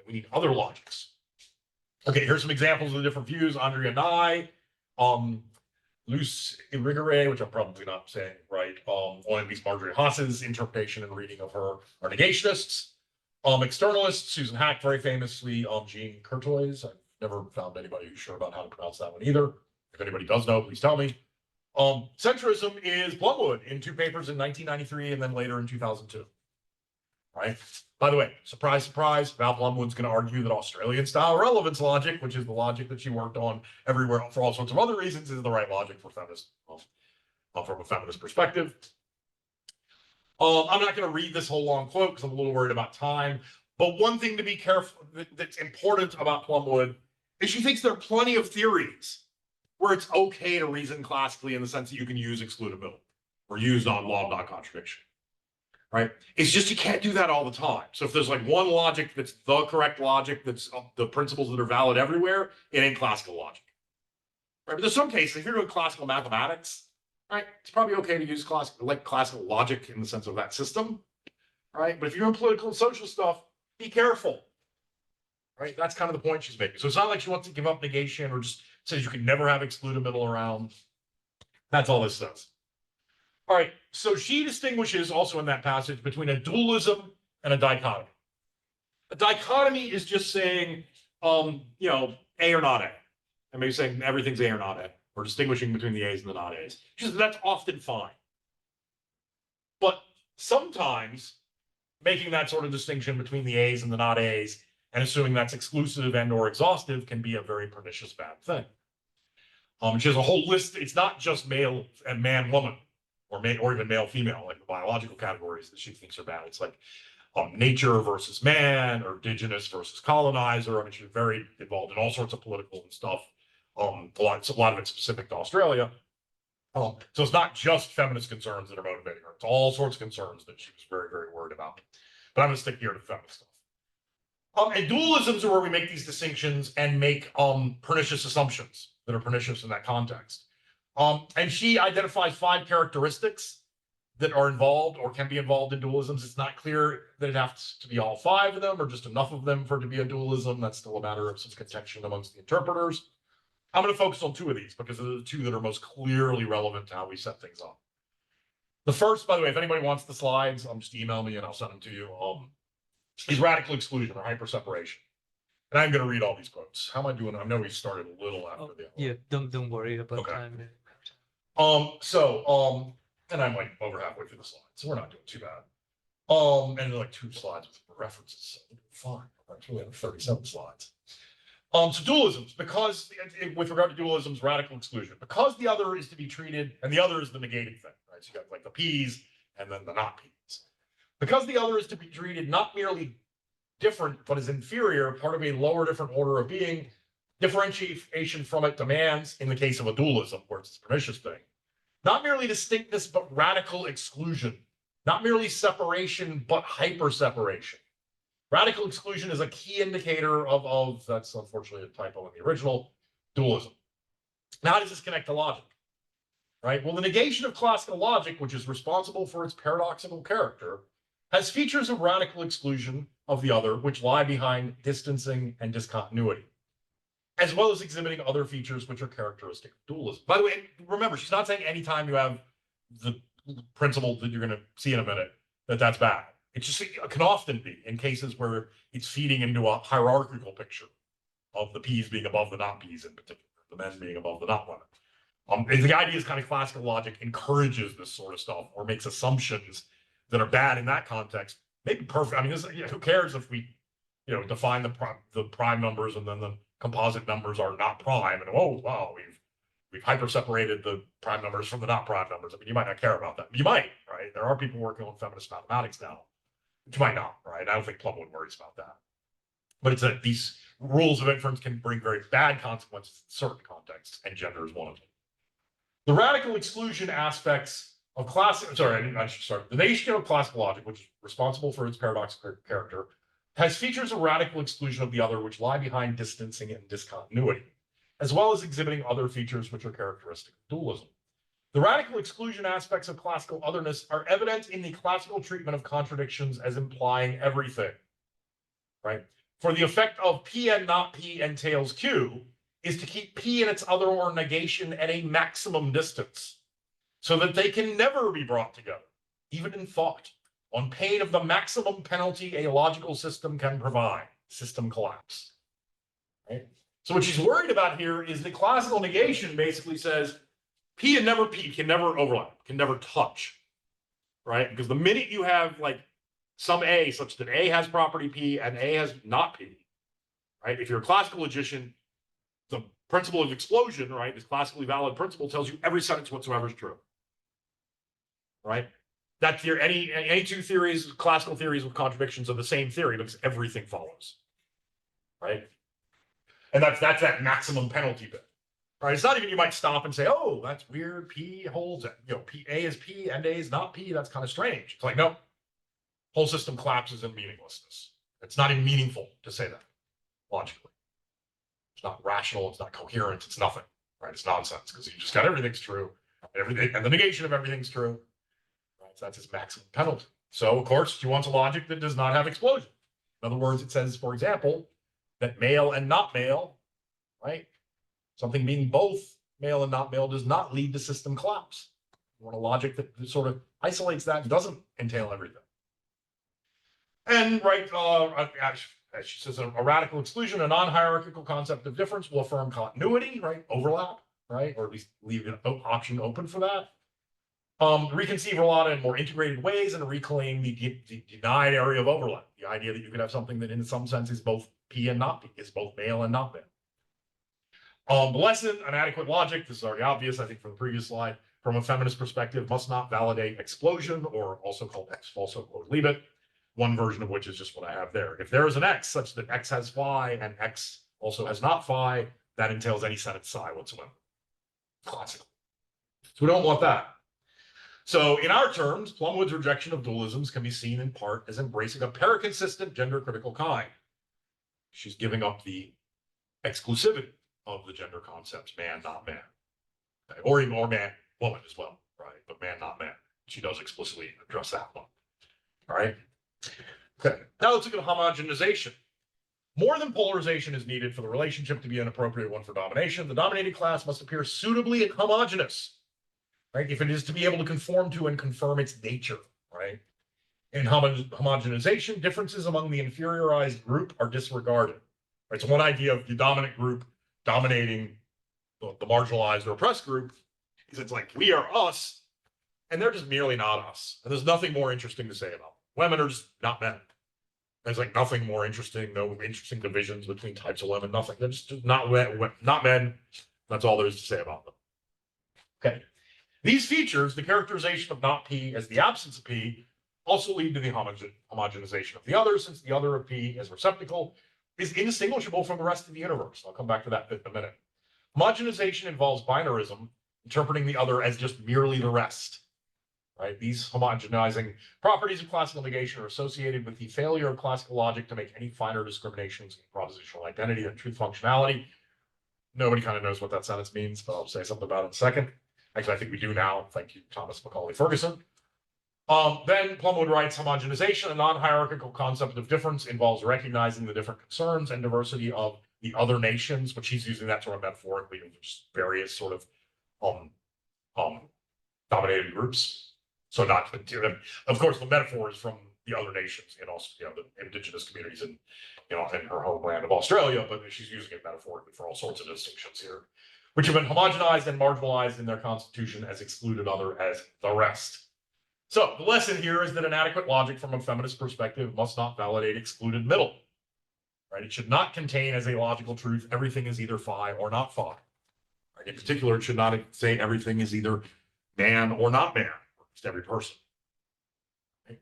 We need other logics. Okay, here's some examples of the different views. Andrea Nye, Luce Irigere, which I'm probably not saying right, or at least Marjorie Haas's interpretation and reading of her are negationists. Externalists, Susan Hack, very famously, Jean Courtois. I've never found anybody who's sure about how to pronounce that one either. If anybody does know, please tell me. Centrism is Plumwood in 2 papers in 1993 and then later in 2002. Right? By the way, surprise, surprise, Val Plumwood's going to argue that Australian style relevance logic, which is the logic that she worked on everywhere for all sorts of other reasons, is the right logic for feminist, from a feminist perspective. I'm not going to read this whole long quote because I'm a little worried about time. But one thing to be careful that's important about Plumwood is she thinks there are plenty of theories where it's okay to reason classically in the sense that you can use excludability or use law of non-contradiction. Right? It's just you can't do that all the time. So if there's like one logic that's the correct logic, that's the principles that are valid everywhere, it ain't classical logic. Right? But there's some cases, if you're doing classical mathematics, right, it's probably okay to use classical logic in the sense of that system. Right? But if you're doing political and social stuff, be careful. Right? That's kind of the point she's making. So it's not like she wants to give up negation or just says you can never have excludable around. That's all this says. All right, so she distinguishes also in that passage between a dualism and a dichotomy. A dichotomy is just saying, you know, A or not A. And maybe saying everything's A or not A, or distinguishing between the A's and the not A's. Just that's often fine. But sometimes making that sort of distinction between the A's and the not A's and assuming that's exclusive and or exhaustive can be a very pernicious bad thing. She has a whole list. It's not just male and man, woman. Or even male, female, like the biological categories that she thinks are bad. It's like nature versus man, or indigenous versus colonizer. I mean, she's very involved in all sorts of political and stuff. A lot of it specific to Australia. So it's not just feminist concerns that are motivating her. It's all sorts of concerns that she was very, very worried about. But I'm going to stick here to feminist stuff. And dualisms are where we make these distinctions and make pernicious assumptions that are pernicious in that context. And she identifies 5 characteristics that are involved or can be involved in dualisms. It's not clear that it has to be all 5 of them or just enough of them for it to be a dualism. That's still a matter of some contention amongst the interpreters. I'm going to focus on 2 of these because they're the 2 that are most clearly relevant to how we set things up. The first, by the way, if anybody wants the slides, just email me and I'll send them to you, is radical exclusion or hyperseparation. And I'm going to read all these quotes. How am I doing? I know we started a little after the other. Yeah, don't worry about time. And I'm like over halfway through the slides, so we're not doing too bad. And like 2 slides with references, so fine. Actually, we have 37 slides. So dualisms, because with regard to dualisms, radical exclusion, because the other is to be treated, and the other is the negated thing, right? So you got like the P's and then the not P's. Because the other is to be treated not merely different, but as inferior, part of a lower, different order of being, differentiation from it demands, in the case of a dualism, where it's a pernicious thing, not merely distinctness, but radical exclusion. Not merely separation, but hyper-separation. Radical exclusion is a key indicator of that's unfortunately a typo in the original, dualism. Now, how does this connect to logic? Right? Well, the negation of classical logic, which is responsible for its paradoxical character, has features of radical exclusion of the other, which lie behind distancing and discontinuity, as well as exhibiting other features which are characteristic of dualism. By the way, remember, she's not saying anytime you have the principle that you're going to see in a minute that that's bad. It just can often be in cases where it's feeding into a hierarchical picture of the P's being above the not P's in particular, the men being above the not women. The idea is kind of classical logic encourages this sort of stuff or makes assumptions that are bad in that context, maybe perfect. I mean, who cares if we, define the prime numbers and then the composite numbers are not prime, and oh wow, we've hyper separated the prime numbers from the not prime numbers. I mean, you might not care about that. You might, right? There are people working on feminist mathematics now, but you might not, right? I don't think Plumwood worries about that. But it's that these rules of inference can bring very bad consequences in certain contexts, and gender is one of them. The radical exclusion aspects of the nation of classical logic, which is responsible for its paradoxical character, has features of radical exclusion of the other which lie behind distancing and discontinuity, as well as exhibiting other features which are characteristic of dualism. The radical exclusion aspects of classical otherness are evident in the classical treatment of contradictions as implying everything, right? For the effect of P and not P entails Q is to keep P and its other or negation at a maximum distance, so that they can never be brought together, even in thought, on pain of the maximum penalty a logical system can provide, system collapse. Right? So what she's worried about here is the classical negation basically says P and never P can never overlap, can never touch, right? Because the minute you have like some A such that A has property P and A has not P, right? If you're a classical logician, the principle of explosion, right, this classically valid principle tells you every sentence whatsoever is true, right? That's your any two theories, classical theories with contradictions of the same theory, because everything follows, right? And that's that maximum penalty bit, right? It's not even you might stop and say, oh, that's weird. P holds, P A is P and A is not P. That's kind of strange. It's like, no, whole system collapses in meaninglessness. It's not even meaningful to say that logically. It's not rational. It's not coherent. It's nothing, right? It's nonsense because you just got everything's true, and the negation of everything's true. So that's his maximum penalty. So, of course, she wants a logic that does not have explosion. In other words, it says, for example, that male and not male, right? Something being both male and not male does not lead to system collapse. You want a logic that sort of isolates that and doesn't entail everything. And, right, as she says, a radical exclusion, a non-hierarchical concept of difference will affirm continuity, right? Overlap, right? Or at least leave an option open for that. Reconceive Rolata in more integrated ways and reclaim the denied area of overlap. The idea that you could have something that in some sense is both P and not P, is both male and not male. The lesson, an adequate logic, this is already obvious, I think, from the previous slide, from a feminist perspective, must not validate explosion, or also called ex falso quod libet, one version of which is just what I have there. If there is an X such that X has phi and X also has not phi, that entails any sentence psi whatsoever. Classical. So we don't want that. So in our terms, Plumwood's rejection of dualisms can be seen in part as embracing a paraconsistent gender critical kind. She's giving up the exclusivity of the gender concepts, man, not man. Okay. Or even more man, woman as well, right? But man, not man. She does explicitly address that one. All right. Okay. Now let's look at homogenization. More than polarization is needed for the relationship to be an appropriate one for domination. The dominated class must appear suitably homogeneous. Right? If it is to be able to conform to and confirm its nature, right? In homogenization, differences among the inferiorized group are disregarded. Right? So one idea of the dominant group dominating the marginalized or oppressed group is it's like, we are us, and they're just merely not us. And there's nothing more interesting to say about them. Women are just not men. There's like nothing more interesting, no interesting divisions between types of women, nothing. They're just not men. That's all there is to say about them. Okay. These features, the characterization of not P as the absence of P, also lead to the homogenization of the other, since the other of P as receptacle is indistinguishable from the rest of the universe. I'll come back to that in a minute. Homogenization involves binarism, interpreting the other as just merely the rest. Right? These homogenizing properties of classical negation are associated with the failure of classical logic to make any finer discriminations in propositional identity and truth functionality. Nobody kind of knows what that sentence means, but I'll say something about it in a second. Actually, I think we do now. Thank you, Thomas Macaulay Ferguson. Then Plumwood writes, homogenization, a non-hierarchical concept of difference, involves recognizing the different concerns and diversity of the other nations, but she's using that sort of metaphorically of just various sort of dominated groups. So not, of course, the metaphor is from the other nations and also, the indigenous communities in her homeland of Australia, but she's using it metaphorically for all sorts of distinctions here, which have been homogenized and marginalized in their constitution as excluded other as the rest. So the lesson here is that an adequate logic from a feminist perspective must not validate excluded middle. Right? It should not contain as a logical truth everything is either phi or not phi. Right? In particular, it should not say everything is either man or not man, or just every person. Right?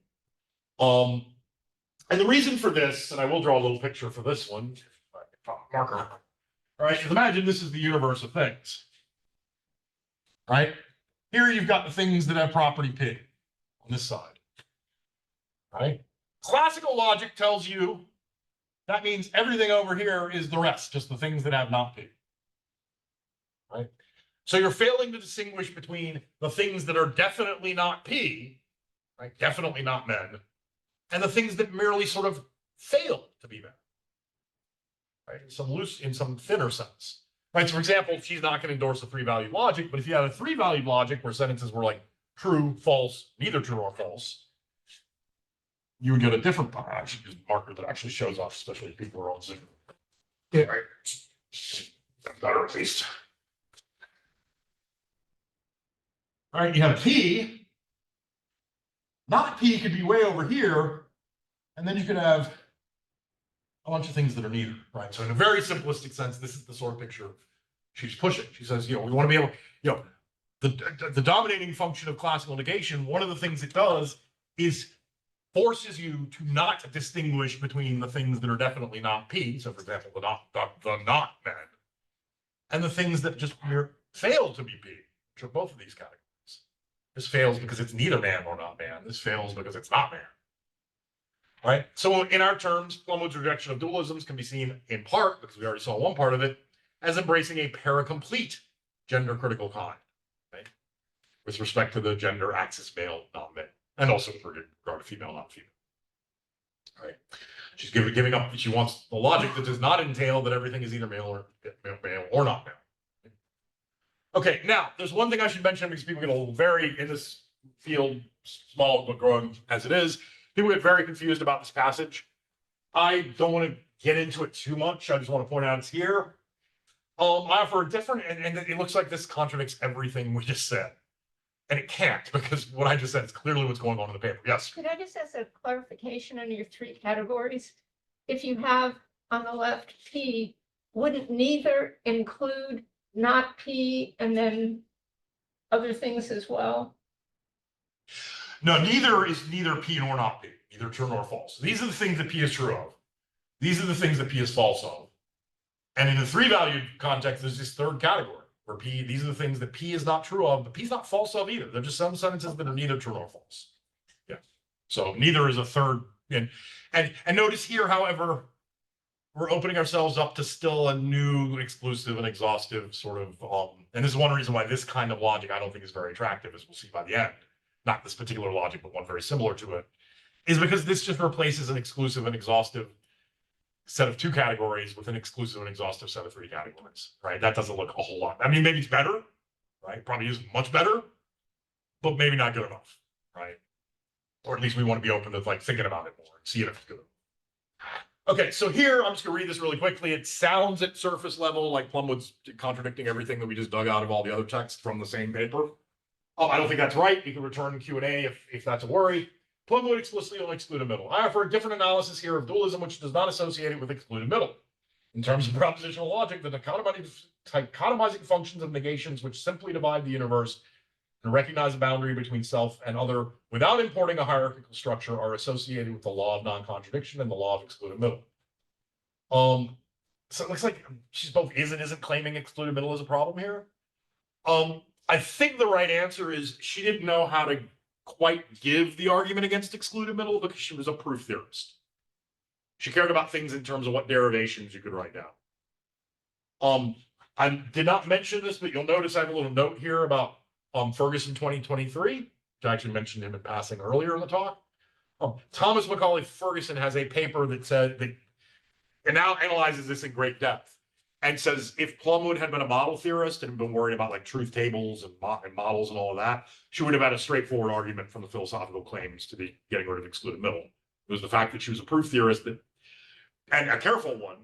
And the reason for this, and I will draw a little picture for this one, marker. All right, is imagine this is the universe of things. Right? Here you've got the things that have property P on this side. Right? Classical logic tells you that means everything over here is the rest, just the things that have not P. Right? So you're failing to distinguish between the things that are definitely not P, right? Definitely not men, and the things that merely sort of fail to be men. Right? In some thinner sense. Right. So for example, she's not going to endorse a three-valued logic, but if you had a three-valued logic where sentences were like true, false, neither true or false, you would get a different actually use a marker that actually shows off, especially if people are on Zoom. Yeah. Right. Better at least. All right, you have a P. Not P could be way over here, and then you could have a bunch of things that are neither, right? So in a very simplistic sense, this is the sort of picture she's pushing. She says, we want to be able, the dominating function of classical negation, one of the things it does is forces you to not distinguish between the things that are definitely not P, so for example, the not men, and the things that just fail to be P, which are both of these categories. This fails because it's neither man nor not man. This fails because it's not man. Right? So in our terms, Plumwood's rejection of dualisms can be seen in part, because we already saw one part of it, as embracing a paracomplete gender critical kind, right? With respect to the gender axis male, not male, and also with regard to female, not female. Right? She's giving up, she wants the logic that does not entail that everything is either male or not male. Okay, now there's one thing I should mention because people get a little very in this field, small but growing as it is. People get very confused about this passage. I don't want to get into it too much. I just want to point out it's here. I offer a different, and it looks like this contradicts everything we just said. And it can't, because what I just said is clearly what's going on in the paper. Yes? Could I just ask a clarification on your three categories? If you have on the left P, wouldn't neither include not P and then other things as well? No, neither is neither P nor not P, neither true nor false. These are the things that P is true of. These are the things that P is false of. And in the three-valued context, there's this third category where P, these are the things that P is not true of, but P is not false of either. They're just some sentences that are neither true nor false. Yeah. So neither is a third. And notice here, however, we're opening ourselves up to still a new exclusive and exhaustive sort of, and this is one reason why this kind of logic I don't think is very attractive, as we'll see by the end. Not this particular logic, but one very similar to it, is because this just replaces an exclusive and exhaustive set of two categories with an exclusive and exhaustive set of three categories, right? That doesn't look a whole lot. I mean, maybe it's better, right? Probably is much better, but maybe not good enough, right? Or at least we want to be open to like thinking about it more and see if it's good. Okay, so here, I'm just gonna read this really quickly. It sounds at surface level like Plumwood's contradicting everything that we just dug out of all the other texts from the same paper. I don't think that's right. You can return Q&A if that's a worry. Plumwood explicitly on excluded middle. I offer a different analysis here of dualism, which does not associate it with excluded middle. In terms of propositional logic, the dichotomizing functions of negations which simply divide the universe and recognize a boundary between self and other without importing a hierarchical structure are associated with the law of non-contradiction and the law of excluded middle. So it looks like she's both is and isn't claiming excluded middle as a problem here. I think the right answer is she didn't know how to quite give the argument against excluded middle because she was a proof theorist. She cared about things in terms of what derivations you could write down. I did not mention this, but you'll notice I have a little note here about Ferguson 2023, which I actually mentioned him in passing earlier in the talk. Thomas Macaulay Ferguson has a paper that said that and now analyzes this in great depth. And says if Plumwood had been a model theorist and been worried about like truth tables and models and all of that, she would have had a straightforward argument from the philosophical claims to be getting rid of excluded middle. It was the fact that she was a proof theorist that, and a careful one,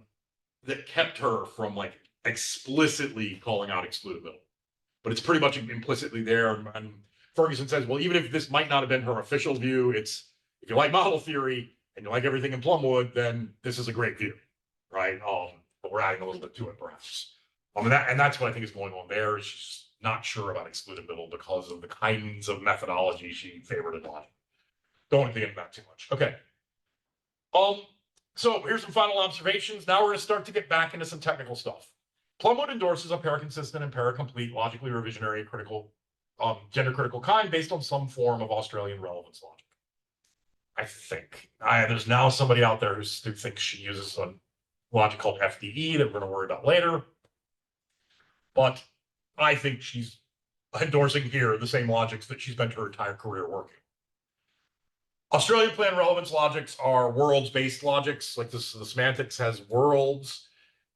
that kept her from like explicitly calling out excluded middle. But it's pretty much implicitly there. And Ferguson says, well, even if this might not have been her official view, it's, if you like model theory and you like everything in Plumwood, then this is a great view, right? But we're adding a little bit to it, perhaps. And that's what I think is going on there. She's just not sure about excluded middle because of the kinds of methodology she favored in logic. Don't want to get into that too much. Okay. So here's some final observations. Now we're going to start to get back into some technical stuff. Plumwood endorses a paraconsistent and paracomplete, logically revisionary, critical, gender critical kind based on some form of Australian relevance logic. I think there's now somebody out there who thinks she uses a logic called FDE that we're going to worry about later. But I think she's endorsing here the same logics that she spent her entire career working. Australian plan relevance logics are worlds-based logics. Like this, the semantics has worlds.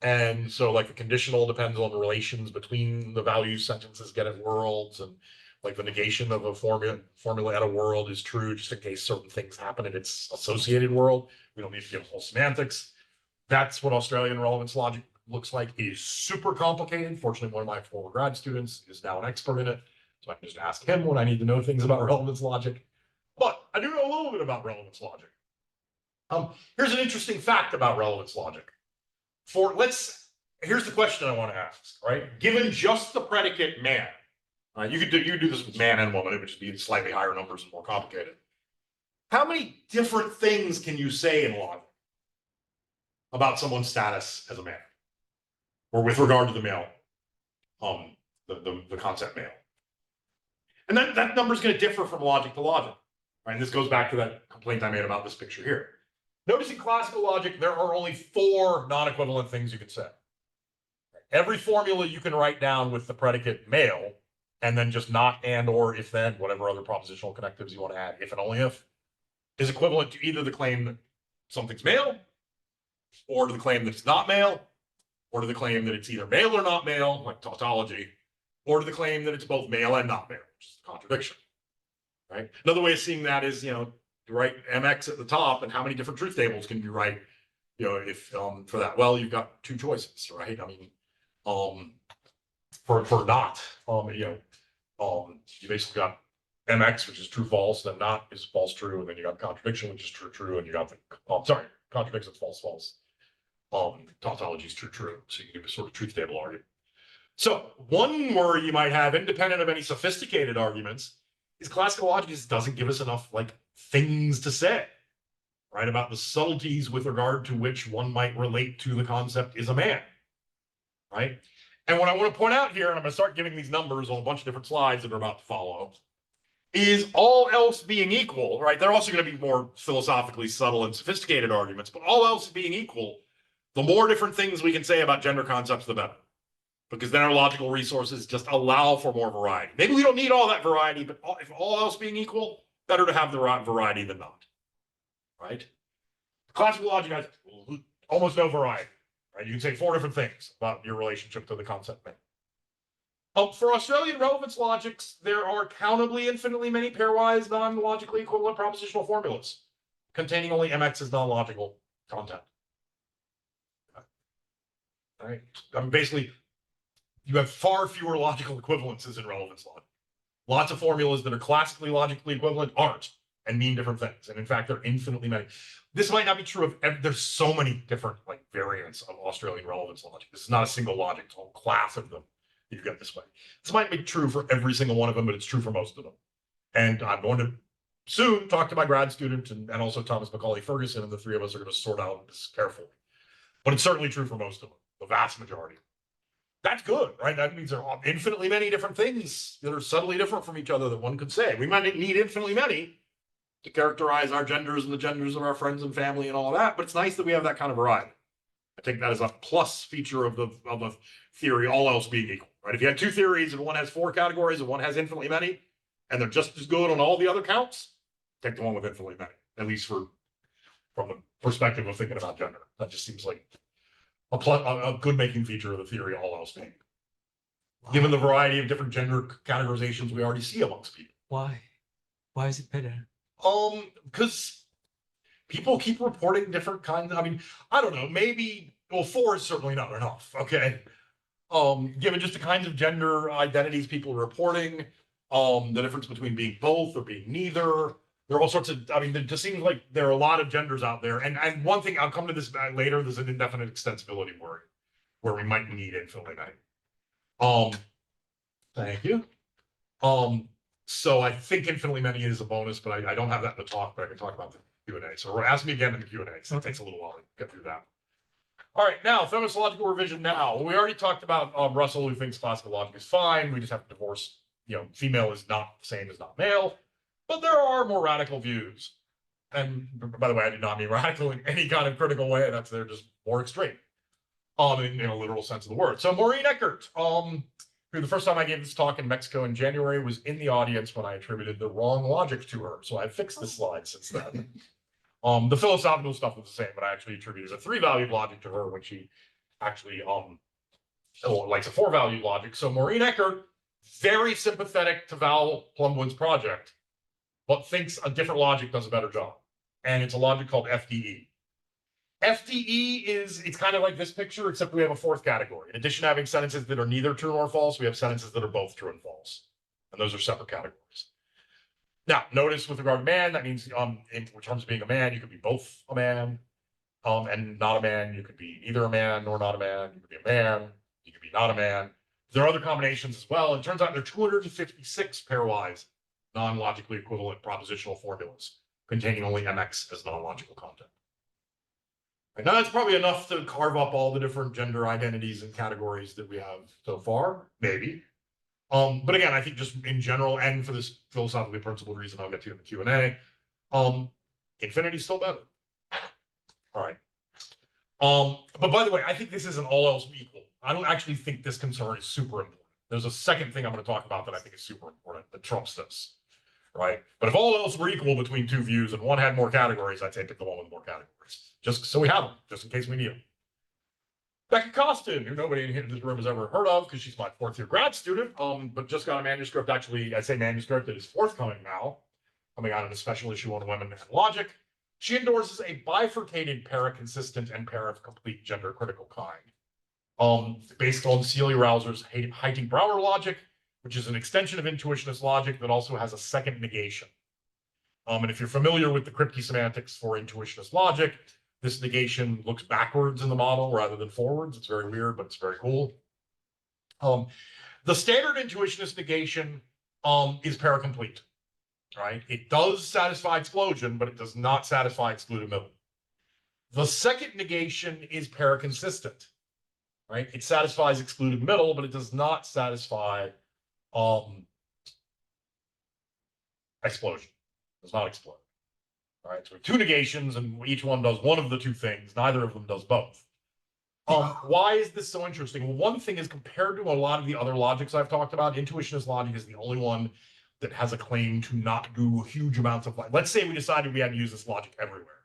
And so like the conditional depends on the relations between the value sentences get at worlds, and like the negation of a formula at a world is true just in case certain things happen in its associated world. We don't need to give whole semantics. That's what Australian relevance logic looks like. It is super complicated. Fortunately, one of my former grad students is now an expert in it, so I can just ask him when I need to know things about relevance logic. But I do know a little bit about relevance logic. Here's an interesting fact about relevance logic. Here's the question I want to ask, right? Given just the predicate man, you could do this with man and woman, it would just be in slightly higher numbers and more complicated. How many different things can you say in logic about someone's status as a man, or with regard to the male, the concept male? And that number is going to differ from logic to logic, right? And this goes back to that complaint I made about this picture here. Notice in classical logic, there are only 4 non-equivalent things you can say. Every formula you can write down with the predicate male, and then just not and, or, if then, whatever other propositional connectives you want to add, if and only if, is equivalent to either the claim that something's male, or to the claim that it's not male, or to the claim that it's either male or not male, like tautology, or to the claim that it's both male and not male, which is a contradiction, right? Another way of seeing that is, you write MX at the top, and how many different truth tables can you write, if for that? Well, you've got 2 choices, right? I mean, for not, you basically got MX, which is true false, then not is false true, and then you got contradiction, which is true true, and you got the contradiction is false false. Tautology is true true, so you can do a sort of truth table argument. So one worry you might have, independent of any sophisticated arguments, is classical logic just doesn't give us enough things to say, right, about the subtleties with regard to which one might relate to the concept is a man, right? And what I want to point out here, and I'm going to start giving these numbers on a bunch of different slides that are about to follow, is all else being equal, right? They're also going to be more philosophically subtle and sophisticated arguments, but all else being equal, the more different things we can say about gender concepts, the better. Because then our logical resources just allow for more variety. Maybe we don't need all that variety, but if all else being equal, better to have the variety than not, right? Classical logic has almost no variety, right? You can say 4 different things about your relationship to the concept man. For Australian relevance logics, there are countably infinitely many pairwise non-logically equivalent propositional formulas containing only MX's non-logical content. Right? Basically, you have far fewer logical equivalences in relevance logic. Lots of formulas that are classically logically equivalent aren't and mean different things. And in fact, there are infinitely many. This might not be true of there's so many different variants of Australian relevance logic. This is not a single logic, it's a whole class of them that you get this way. This might be true for every single one of them, but it's true for most of them. And I'm going to soon talk to my grad student and also Thomas Macaulay Ferguson, and the 3 of us are going to sort out this carefully. But it's certainly true for most of them, the vast majority. That's good, right? That means there are infinitely many different things that are subtly different from each other that one could say. We might need infinitely many to characterize our genders and the genders of our friends and family and all of that, but it's nice that we have that kind of variety. I take that as a plus feature of the theory, all else being equal, right? If you had 2 theories and one has 4 categories and one has infinitely many, and they're just as good on all the other counts, take the one with infinitely many, at least from the perspective of thinking about gender. That just seems like a good making feature of the theory, all else being. Given the variety of different gender categorizations we already see amongst people. Why? Why is it better? Because people keep reporting different kinds. I mean, I don't know, maybe, well, 4 is certainly not enough, okay? Given just the kinds of gender identities people are reporting, the difference between being both or being neither. There are all sorts of, I mean, it just seems like there are a lot of genders out there. And one thing, I'll come to this later, there's an indefinite extensibility word where we might need infinitely many. Thank you. So I think infinitely many is a bonus, but I don't have that in the talk, but I can talk about the Q&A. So ask me again in the Q&A, so it takes a little while to get through that. All right, now, feminist logical revision now. We already talked about Russell, who thinks classical logic is fine. We just have to divorce, female is not the same as not male. But there are more radical views. And by the way, I did not mean radical in any kind of critical way. They're just more extreme. In a literal sense of the word. So Maureen Eckert, who the first time I gave this talk in Mexico in January was in the audience when I attributed the wrong logic to her. So I've fixed this slide since then. The philosophical stuff was the same, but I actually attributed a 3-valued logic to her when she actually likes a 4-valued logic. So Maureen Eckert, very sympathetic to Val Plumwood's project, but thinks a different logic does a better job. And it's a logic called FDE. FDE it's kind of like this picture, except we have a 4th category. In addition to having sentences that are neither true nor false, we have sentences that are both true and false. And those are separate categories. Now, notice with regard to man, that means in terms of being a man, you could be both a man and not a man. You could be neither a man nor not a man. You could be a man. You could be not a man. There are other combinations as well. It turns out there are 256 pairwise non-logically equivalent propositional formulas containing only MX as non-logical content. Right, now that's probably enough to carve up all the different gender identities and categories that we have so far, maybe. But again, I think just in general, and for this philosophically principled reason I'll get to in the Q&A, infinity's still better. All right. But by the way, I think this isn't all else equal. I don't actually think this concern is super important. There's a second thing I'm going to talk about that I think is super important that trumps this. Right? But if all else were equal between 2 views and one had more categories, I'd say pick the one with more categories. Just so we have them, just in case we need them. Becca Kosten, who nobody in this room has ever heard of because she's my 4th-year grad student, but just got a manuscript. Actually, I say manuscript that is forthcoming now, coming out in a special issue on women and logic. She endorses a bifurcated para-consistent and para-complete gender-critical kind, based on Celia Rausser's Heiting-Brauer logic, which is an extension of intuitionist logic that also has a second negation. And if you're familiar with the Kripke semantics for intuitionist logic, this negation looks backwards in the model rather than forwards. It's very weird, but it's very cool. The standard intuitionist negation is paracomplete, right? It does satisfy exclusion, but it does not satisfy excluded middle. The second negation is paraconsistent, right? It satisfies excluded middle, but it does not satisfy explosion. It does not explode. All right, so we have 2 negations, and each one does one of the 2 things. Neither of them does both. Why is this so interesting? Well, one thing is, compared to a lot of the other logics I've talked about, intuitionist logic is the only one that has a claim to not do huge amounts of, let's say we decided we had to use this logic everywhere,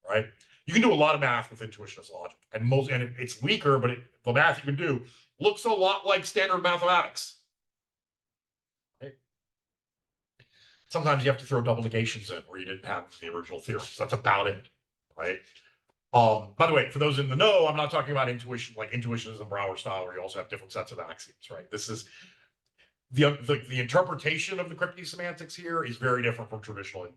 right? You can do a lot of math with intuitionist logic, and it's weaker, but the math you can do looks a lot like standard mathematics. Sometimes you have to throw double negations in where you didn't have the original theorems. That's about it, right? By the way, for those in the know, I'm not talking about intuition, like intuitionism Brauer style, where you also have different sets of axioms, right? This is the interpretation of the Kripke semantics here is very different from traditional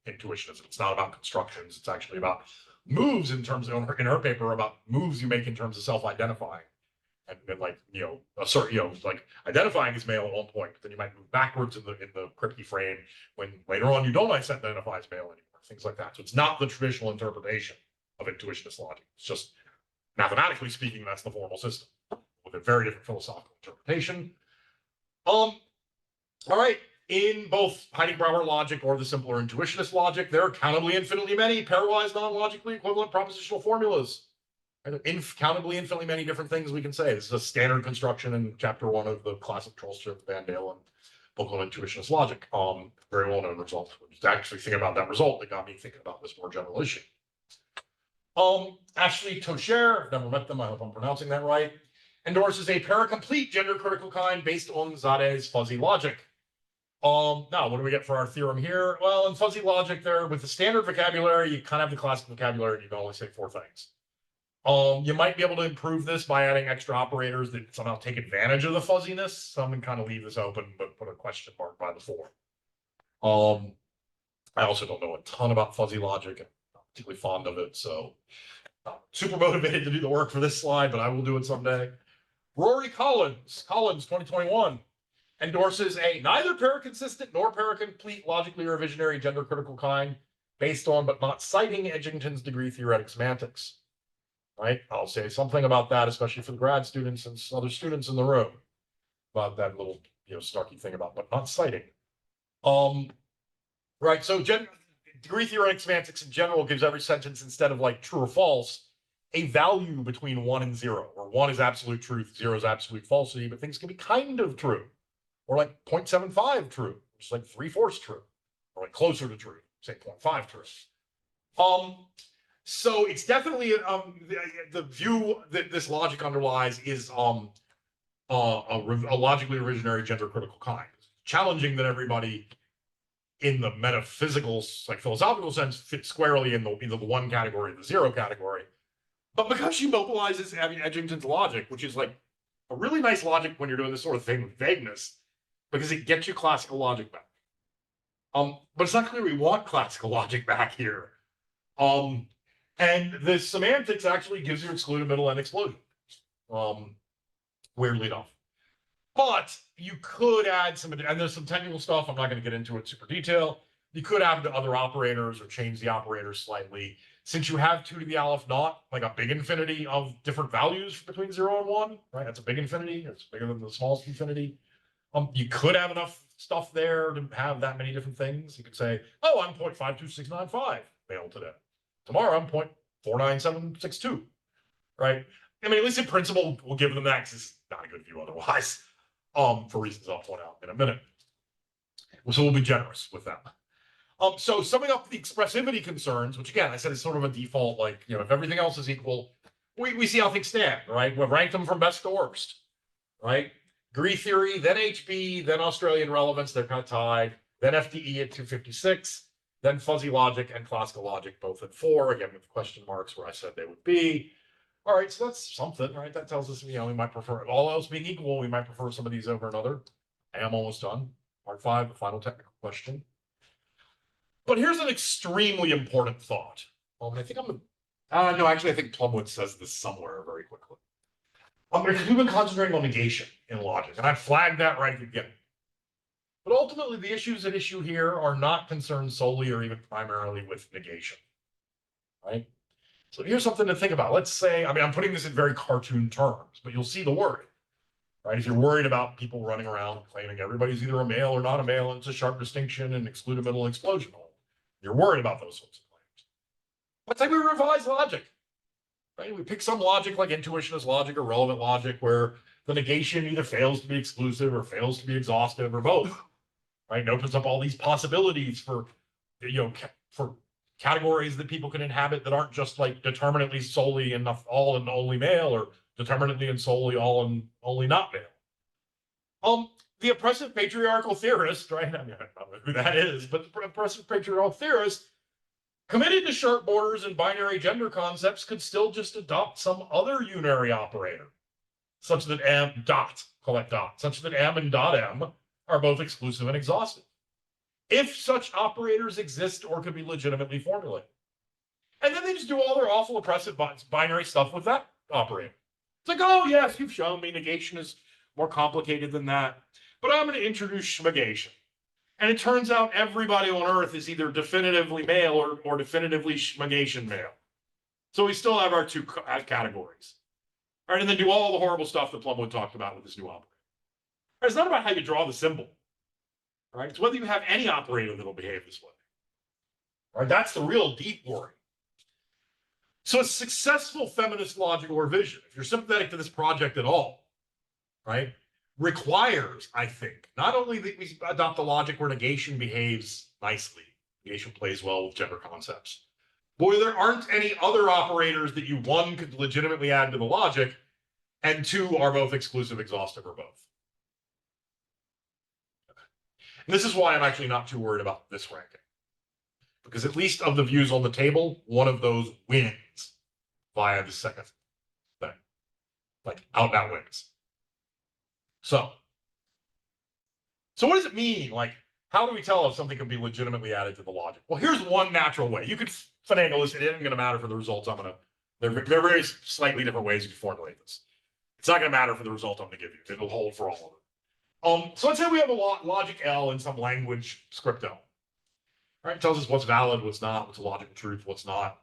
intuitionism. It's not about constructions. It's actually about moves in terms of, in her paper, about moves you make in terms of self-identifying. And like, like identifying as male at one point, but then you might move backwards in the Kripke frame when later on you don't identify as male anymore, things like that. So it's not the traditional interpretation of intuitionist logic. It's just mathematically speaking, that's the formal system with a very different philosophical interpretation. All right, in both Heiting-Brauer logic or the simpler intuitionist logic, there are countably infinitely many pairwise non-logically equivalent propositional formulas. Countably infinitely many different things we can say. This is a standard construction in chapter 1 of the classic Trollstrip, Van Dalen book on intuitionist logic. Very well known result. Just actually think about that result that got me thinking about this more general issue. Ashley Tauchert, I've never met them, I hope I'm pronouncing that right, endorses a paracomplete gender critical kind based on Zade's fuzzy logic. Now, what do we get for our theorem here? Well, in fuzzy logic there, with the standard vocabulary, you kind of have the classic vocabulary and you can only say 4 things. You might be able to improve this by adding extra operators that somehow take advantage of the fuzziness. So I'm gonna kind of leave this open, but put a question mark by the for. I also don't know a ton about fuzzy logic. I'm not particularly fond of it, so not super motivated to do the work for this slide, but I will do it someday. Rory Collins, 2021, endorses a neither paraconsistent nor paracomplete logically revisionary gender critical kind based on but not citing Edgington's degree theoretic semantics. Right? I'll say something about that, especially for the grad students and other students in the room, about that little, snarky thing about but not citing. Right. So degree theoretic semantics in general gives every sentence, instead of like true or false, a value between 1 and 0, where 1 is absolute truth, 0 is absolute falsity, but things can be kind of true, or like 0.75 true, which is like 3/4 true, or like closer to true, say 0.5 true. So it's definitely the view that this logic underlies is a logically revisionary gender critical kind, challenging that everybody in the metaphysical, like philosophical sense, fits squarely in either the 1 category or the 0 category. But because she mobilizes Edgington's logic, which is like a really nice logic when you're doing this sort of thing with vagueness, because it gets you classical logic back. But it's not clear we want classical logic back here. And the semantics actually gives you excluded middle and explosion. Weirdly enough. But you could add some, and there's some technical stuff, I'm not going to get into it super detail. You could add the other operators or change the operators slightly. Since you have 2 to the aleph naught, like a big infinity of different values between 0 and 1, right? That's a big infinity. It's bigger than the smallest infinity. You could have enough stuff there to have that many different things. You could say, oh, I'm 0.52695 male today. Tomorrow I'm 0.49762, right? I mean, at least in principle, we'll give them that because it's not a good view otherwise, for reasons I'll point out in a minute. So we'll be generous with them. So summing up the expressivity concerns, which again, I said is sort of a default, like, if everything else is equal, we see how things stand, right? We've ranked them from best to worst, right? Degree theory, then HB, then Australian relevance, they're kind of tied, then FDE at 256, then fuzzy logic and classical logic both at 4, again with question marks where I said they would be. All right, so that's something, right? That tells us, we might prefer, all else being equal, we might prefer some of these over another. I am almost done. Part 5, the final technical question. But here's an extremely important thought. I think no, actually, I think Plumwood says this somewhere very quickly. We've been concentrating on negation in logic, and I flagged that right at the beginning. But ultimately, the issues at issue here are not concerned solely or even primarily with negation, right? So here's something to think about. Let's say, I'm putting this in very cartoon terms, but you'll see the worry, right? If you're worried about people running around claiming everybody's either a male or not a male, and it's a sharp distinction and excluded middle explosion, you're worried about those sorts of claims. Let's say we revise logic, right? We pick some logic like intuitionist logic or relevant logic where the negation either fails to be exclusive or fails to be exhaustive or both, right? It opens up all these possibilities for, for categories that people can inhabit that aren't just like determinately solely and all and only male, or determinately and solely all and only not male. The oppressive patriarchal theorist, right? I don't know who that is, but the oppressive patriarchal theorist committed to sharp borders and binary gender concepts could still just adopt some other unary operator, such that m dot, call that dot, such that m and dot m are both exclusive and exhaustive, if such operators exist or could be legitimately formulated. And then they just do all their awful oppressive binary stuff with that operator. It's like, oh yes, you've shown me negation is more complicated than that, but I'm going to introduce schmigation. And it turns out everybody on Earth is either definitively male or definitively schmigation male. So we still have our 2 categories. All right, and then do all the horrible stuff that Plumwood talked about with this new operator. It's not about how you draw the symbol. Right? It's whether you have any operator that'll behave this way. Right? That's the real deep worry. So a successful feminist logical revision, if you're sympathetic to this project at all, right, requires, I think, not only that we adopt a logic where negation behaves nicely, negation plays well with gender concepts, but where there aren't any other operators that you, 1, could legitimately add to the logic, and 2, are both exclusive, exhaustive, or both. And this is why I'm actually not too worried about this ranking. Because at least of the views on the table, one of those wins via the second like out and out ways. So what does it mean? Like, how do we tell if something can be legitimately added to the logic? Well, here's one natural way. You could finagle this. It isn't going to matter for the results. There are very slightly different ways you can formulate this. It's not going to matter for the result I'm going to give you. It'll hold for all of them. So let's say we have a logic L in some language script L. Right? It tells us what's valid, what's not, what's a logical truth, what's not.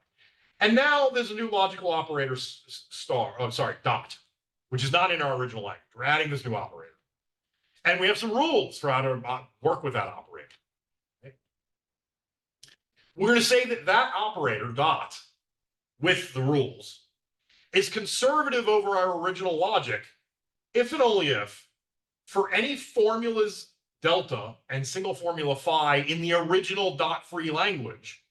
And now there's a new logical operator dot, which is not in our original language. We're adding this new operator. And we have some rules for how to work with that operator. Okay? We're going to say that that operator, dot, with the rules, is conservative over our original logic, if and only if, for any formulas delta and single formula phi in the original dot-free language,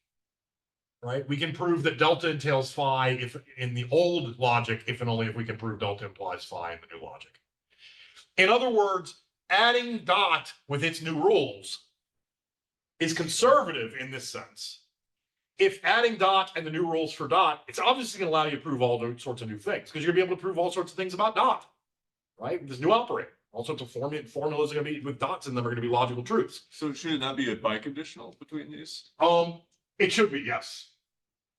right? We can prove that delta entails phi if in the old logic, if and only if we can prove delta implies phi in the new logic. In other words, adding dot with its new rules is conservative in this sense. If adding dot and the new rules for dot, it's obviously going to allow you to prove all sorts of new things, because you're going to be able to prove all sorts of things about dot, right? This new operator. All sorts of formulas are going to be with dots in them are going to be logical truths. So should it not be a biconditional between these? It should be, yes.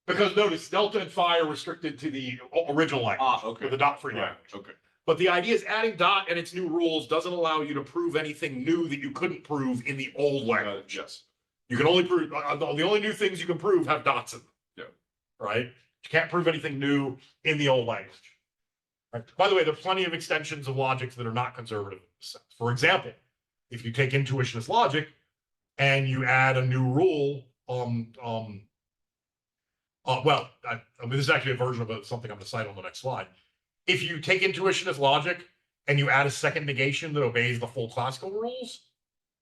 Because notice delta and phi are restricted to the original language, Okay. the dot-free Right. language. Okay. But the idea is adding dot and its new rules doesn't allow you to prove anything new that you couldn't prove in the old language. Yes. You can only prove the only new things you can prove have dots in them. Yeah. Right? You can't prove anything new in the old language. Right? By the way, there are plenty of extensions of logics that are not conservative in this sense. For example, if you take intuitionist logic and you add a new rule, this is actually a version of something I'm going to cite on the next slide. If you take intuitionist logic and you add a second negation that obeys the full classical rules,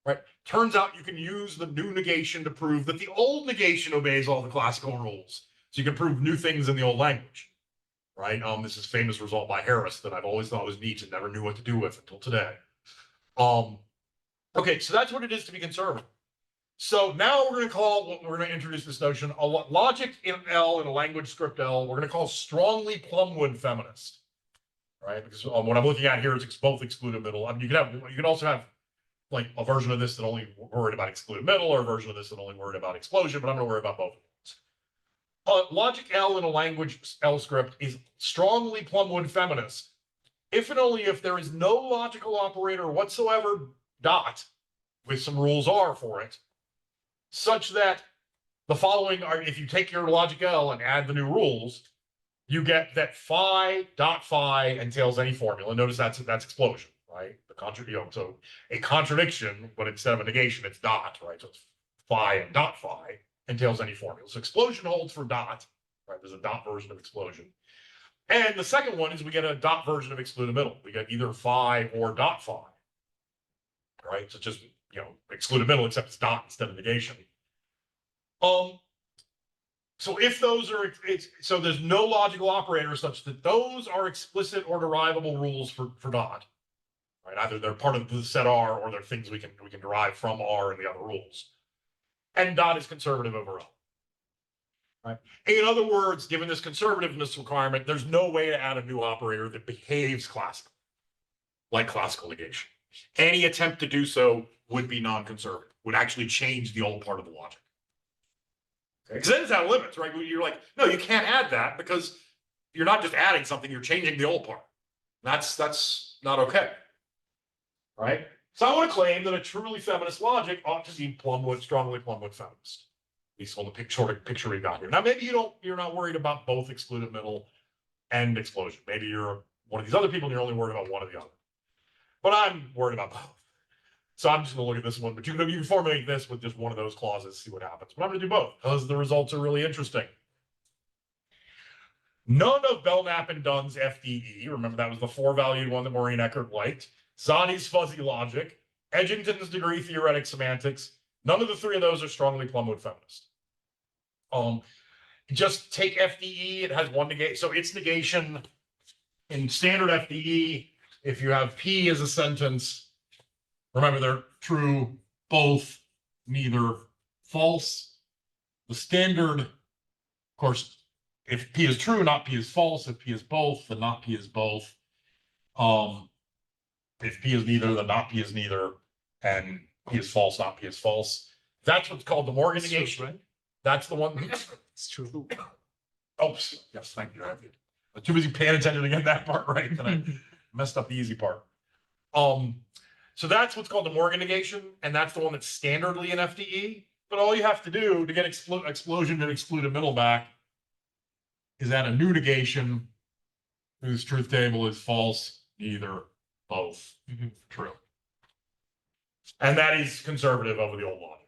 right? Turns out you can use the new negation to prove that the old negation obeys all the classical rules. So you can prove new things in the old language. Right? This is a famous result by Harris that I've always thought was neat and never knew what to do with until today. Okay, so that's what it is to be conservative. So now we're going to introduce this notion, a logic in L, in a language script L, we're going to call strongly Plumwood feminist. Right? Because what I'm looking at here is both excluded middle. I mean, you can also have like a version of this that only worried about excluded middle, or a version of this that only worried about explosion, but I'm going to worry about both of them. Logic L in a language L script is strongly Plumwood feminist, if and only if there is no logical operator whatsoever, dot, with some rules R for it, such that the following are, if you take your logic L and add the new rules, you get that phi dot phi entails any formula. Notice that's explosion, right? So a contradiction, but instead of a negation, it's dot, right? So it's phi and dot phi entails any formula. So explosion holds for dot, right? There's a dot version of explosion. And the second one is we get a dot version of excluded middle. We get either phi or dot phi, right? So just, excluded middle, except it's dot instead of negation. So if those are, so there's no logical operator such that those are explicit or derivable rules for dot, right? Either they're part of the set R or they're things we can derive from R and the other rules. And dot is conservative over L. Right? In other words, given this conservativeness requirement, there's no way to add a new operator that behaves classical, like classical negation. Any attempt to do so would be non-conservative, would actually change the old part of the logic. Because then it's out of limits, right? You're like, no, you can't add that because you're not just adding something, you're changing the old part. That's not okay. Right? So I want to claim that a truly feminist logic ought to be strongly Plumwood feminist. At least on the picture we got here. Now, maybe you're not worried about both excluded middle and explosion. Maybe you're one of these other people and you're only worried about one or the other. But I'm worried about both. So I'm just going to look at this one. But you can formulate this with just one of those clauses, see what happens. But I'm going to do both because the results are really interesting. None of Belknap and Dunn's FDE, remember that was the 4-valued one that Maureen Eckert liked, Zani's fuzzy logic, Edgington's degree theoretic semantics, none of the three of those are strongly Plumwood feminist. Just take FDE, it has one negation. So its negation in standard FDE, if you have P as a sentence, remember they're true, both, neither, false. The standard, of course, if P is true, not P is false. If P is both, then not P is both. If P is neither, then not P is neither, and P is false, not P is false. That's what's called the Morgan It's true, negation. right? That's the one. It's true. Oh, yes, thank you. I'm too busy paying attention to get that part right, and I messed up the easy part. So that's what's called the Morgan negation, and that's the one that's standardly in FDE. But all you have to do to get explosion and exclude a middle back is add a new negation whose truth table is false, neither, both, true. And that is conservative over the old logic.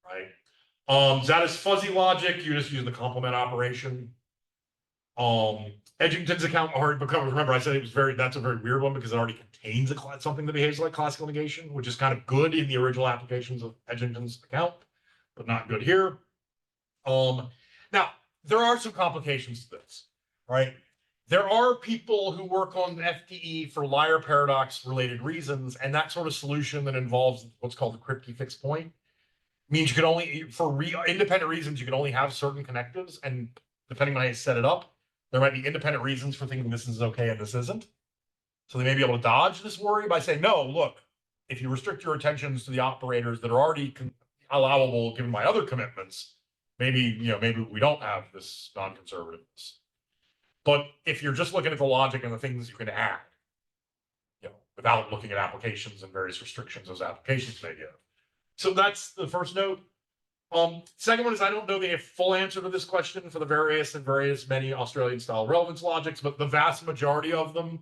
Right? That is fuzzy logic. You just use the complement operation. Edgington's account already becomes, remember I said that's a very weird one because it already contains something that behaves like classical negation, which is kind of good in the original applications of Edgington's account, but not good here. Now there are some complications to this, right? There are people who work on FDE for liar paradox related reasons, and that sort of solution that involves what's called the Kripke fixed point means you can only, for independent reasons, you can only have certain connectives, and depending on how you set it up, there might be independent reasons for thinking this is okay and this isn't. So they may be able to dodge this worry by saying, no, look, if you restrict your attentions to the operators that are already allowable given my other commitments, maybe we don't have this non-conservativeness. But if you're just looking at the logic and the things you can add, without looking at applications and various restrictions those applications may give. So that's the first note. Second one is I don't know the full answer to this question for the various many Australian style relevance logics, but the vast majority of them,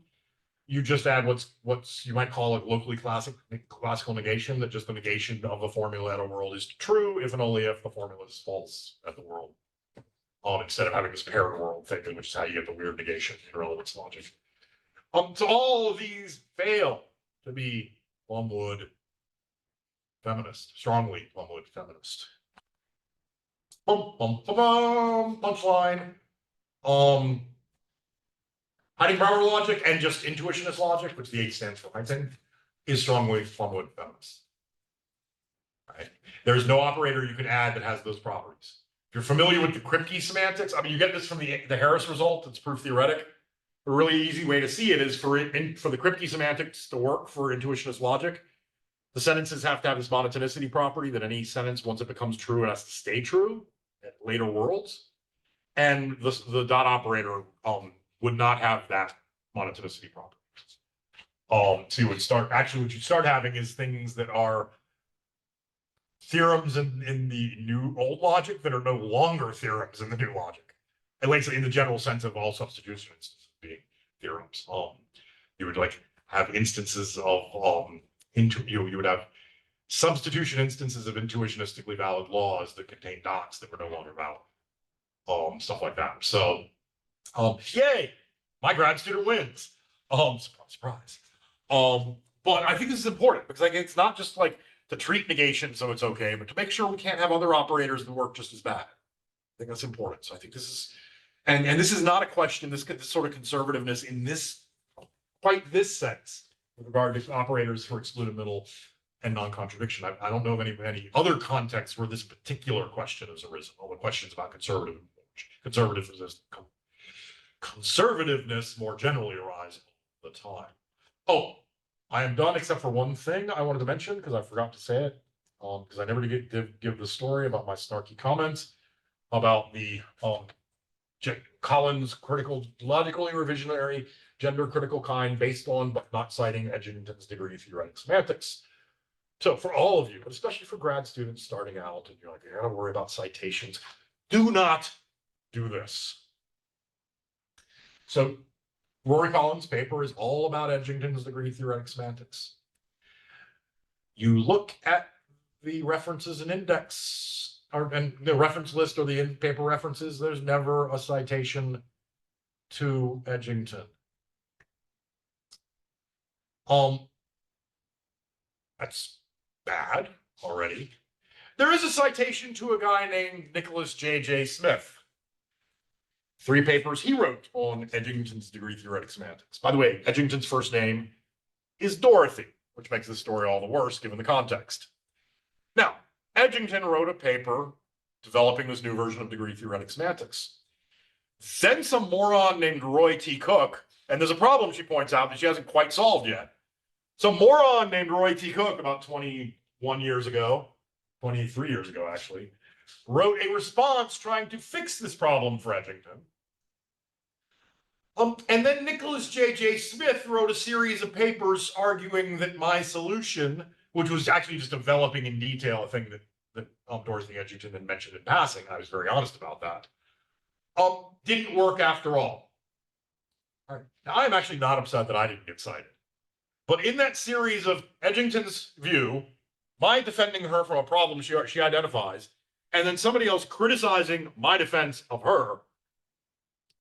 you just add what's you might call a locally classical negation, that just the negation of the formula at a world is true if and only if the formula is false at the world. Instead of having this paired world thinking, which is how you get the weird negation in relevance logic. So all of these fail to be Plumwood feminist, strongly Plumwood feminist. Punchline. Hiding-Browder logic and just intuitionist logic, which the H stands for hunting, is strongly Plumwood feminist. Right? There's no operator you can add that has those properties. If you're familiar with the Kripke semantics, I mean, you get this from the Harris result. It's proof theoretic. A really easy way to see it is for the Kripke semantics to work for intuitionist logic. The sentences have to have this monotonicity property that any sentence, once it becomes true, it has to stay true at later worlds. And the dot operator would not have that monotonicity property. So you would start, actually what you start having is things that are theorems in the old logic that are no longer theorems in the new logic. At least in the general sense of all substitution instances being theorems. You would have instances of you would have substitution instances of intuitionistically valid laws that contain dots that were no longer valid. Stuff like that. So yay, my grad student wins. Surprise. But I think this is important because it's not just to treat negation so it's okay, but to make sure we can't have other operators that work just as bad. I think that's important. So I think this is, and this is not a question, this sort of conservativeness in this, quite this sense with regard to operators for excluded middle and non-contradiction. I don't know of any other context where this particular question has arisen. All the questions about conservativeness more generally arise all the time. Oh, I am done except for one thing I wanted to mention because I forgot to say it. Because I never did give the story about my snarky comments about the Collins critical, logically revisionary, gender critical kind based on but not citing Edgington's degree theoretic semantics. So for all of you, but especially for grad students starting out, and you're like, I gotta worry about citations, do not do this. So Rory Collins' paper is all about Edgington's degree theoretic semantics. You look at the references and index, and the reference list or the in-paper references, there's never a citation to Edgington. That's bad already. There is a citation to a guy named Nicholas J.J. Smith. 3 papers he wrote on Edgington's degree theoretic semantics. By the way, Edgington's first name is Dorothy, which makes this story all the worse given the context. Now, Edgington wrote a paper developing this new version of degree theoretic semantics. Then some moron named Roy T. Cook And there's a problem, she points out, that she hasn't quite solved yet. Some moron named Roy T. Cook, about 21 years ago, 23 years ago, actually, wrote a response trying to fix this problem for Edgington. And then Nicholas J.J. Smith wrote a series of papers arguing that my solution, which was actually just developing in detail a thing that Dorothy Edgington had mentioned in passing, I was very honest about that, didn't work after all. All right. Now, I'm actually not upset that I didn't get cited. But in that series of Edgington's view, my defending her from a problem she identifies, and then somebody else criticizing my defense of her,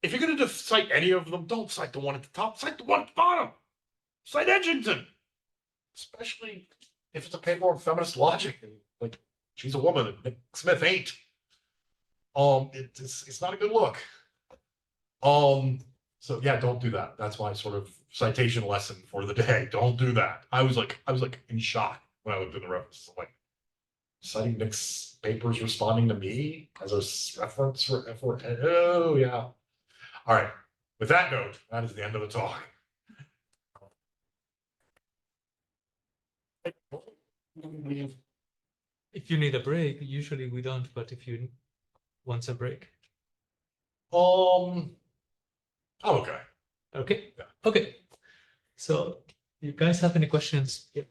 if you're going to cite any of them, don't cite the one at the top, cite the one at the bottom. Cite Edgington. Especially if it's a paper on feminist logic, and like she's a woman and Nick Smith ain't. It's not a good look. So yeah, don't do that. That's my sort of citation lesson for the day. Don't do that. I was like in shock when I looked at the references. I'm like, citing Nick's papers responding to me as a reference for oh yeah. All right. With that note, that is the end of the talk. If you need a break, usually we don't, but if you want a break. I'm okay. Okay. Yeah. Okay. So you guys have any questions? Yeah.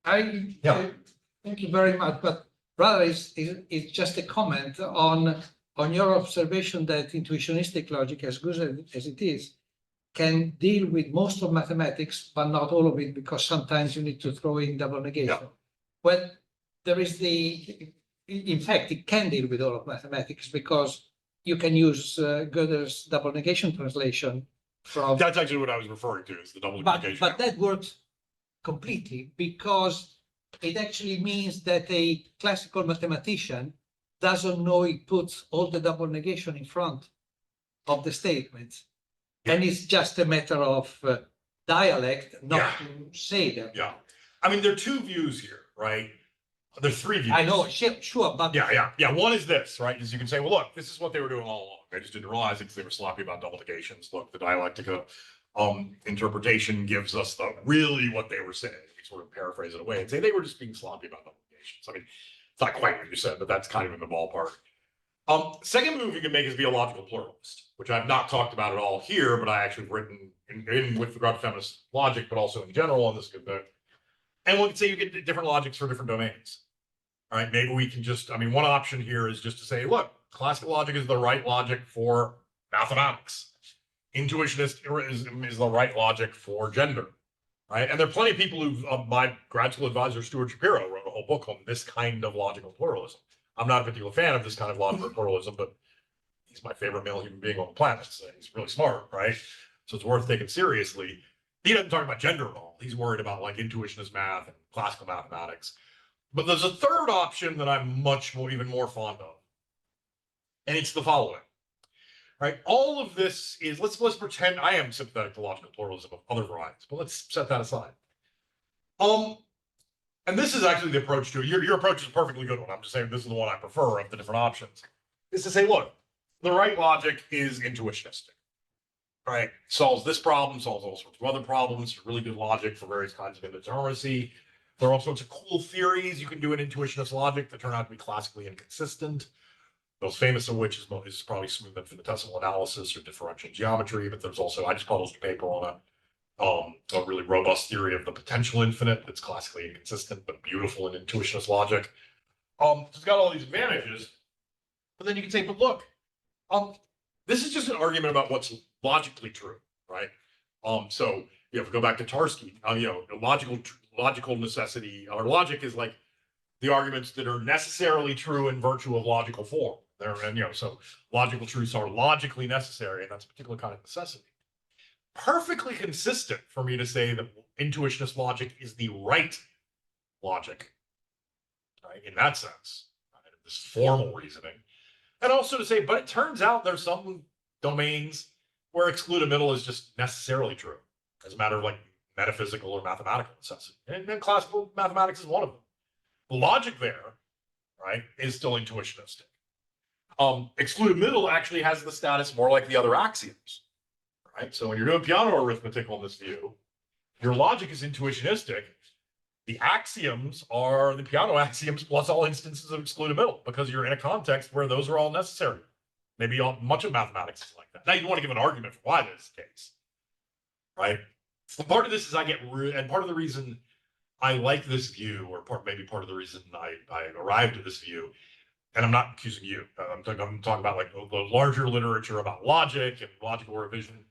Thank you very much, but rather it's just a comment on your observation that intuitionistic logic, as good as it is, can deal with most of mathematics, but not all of it, because sometimes you need to throw in double negation. Yeah. Well, there is in fact, it can deal with all of mathematics because you can use Gödel's double negation translation from. That's actually what I was referring to, is the double negation. But that works completely because it actually means that a classical mathematician doesn't know it puts all the double negation in front of the statements. Yeah. And it's just a matter of dialect, not Yeah. to say them. Yeah. I mean, there are two views here, right? There's three views. I know, sure, but Yeah. One is this, right? Is you can say, well, look, this is what they were doing all along. They just didn't realize it because they were sloppy about double negations. Look, the dialectica interpretation gives us really what they were saying. We sort of paraphrase it away and say they were just being sloppy about double negations. I mean, it's not quite what you said, but that's kind of in the ballpark. Second move you can make is be a logical pluralist, which I've not talked about at all here, but I actually have written in with regard to feminist logic, but also in general on this good book. And we can say you get different logics for different domains. All right, maybe we can just, I mean, one option here is just to say, look, classical logic is the right logic for mathematics. Intuitionist is the right logic for gender, right? And there are plenty of people who, my grad school advisor, Stuart Shapiro, wrote a whole book on this kind of logical pluralism. I'm not a particular fan of this kind of logical pluralism, but he's my favorite male human being on the planet. So he's really smart, right? So it's worth taking seriously. He doesn't talk about gender at all. He's worried about like intuitionist math and classical mathematics. But there's a third option that I'm even more fond of. And it's the following. Right? All of this is, let's pretend I am sympathetic to logical pluralism of other varieties, but let's set that aside. And this is actually the approach to it. Your approach is a perfectly good one. I'm just saying this is the one I prefer of the different options. Is to say, look, the right logic is intuitionistic. Right? Solves this problem, solves all sorts of other problems, really good logic for various kinds of indeterminacy. There are all sorts of cool theories you can do in intuitionist logic that turn out to be classically inconsistent. Most famous of which is probably smooth infinitesimal analysis or differential geometry, but there's also, I just published a paper on a really robust theory of the potential infinite that's classically inconsistent, but beautiful in intuitionist logic. It's got all these advantages, but then you can say, but look, this is just an argument about what's logically true, right? So if we go back to Tarski, logical necessity or logic is like the arguments that are necessarily true in virtue of logical form. So logical truths are logically necessary, and that's a particular kind of necessity. Perfectly consistent for me to say that intuitionist logic is the right logic, right? In that sense, right? This formal reasoning. And also to say, but it turns out there's some domains where excluded middle is just necessarily true as a matter of like metaphysical or mathematical necessity. And then classical mathematics is one of them. The logic there, right, is still intuitionistic. Excluded middle actually has the status more like the other axioms, right? So when you're doing piano arithmetic on this view, your logic is intuitionistic. The axioms are the piano axioms plus all instances of excluded middle, because you're in a context where those are all necessary. Maybe much of mathematics is like that. Now you want to give an argument for why that's the case, right? So part of this is and part of the reason I like this view, or maybe part of the reason I arrived at this view, and I'm not accusing you. I'm talking about like the larger literature about logic and logical revision.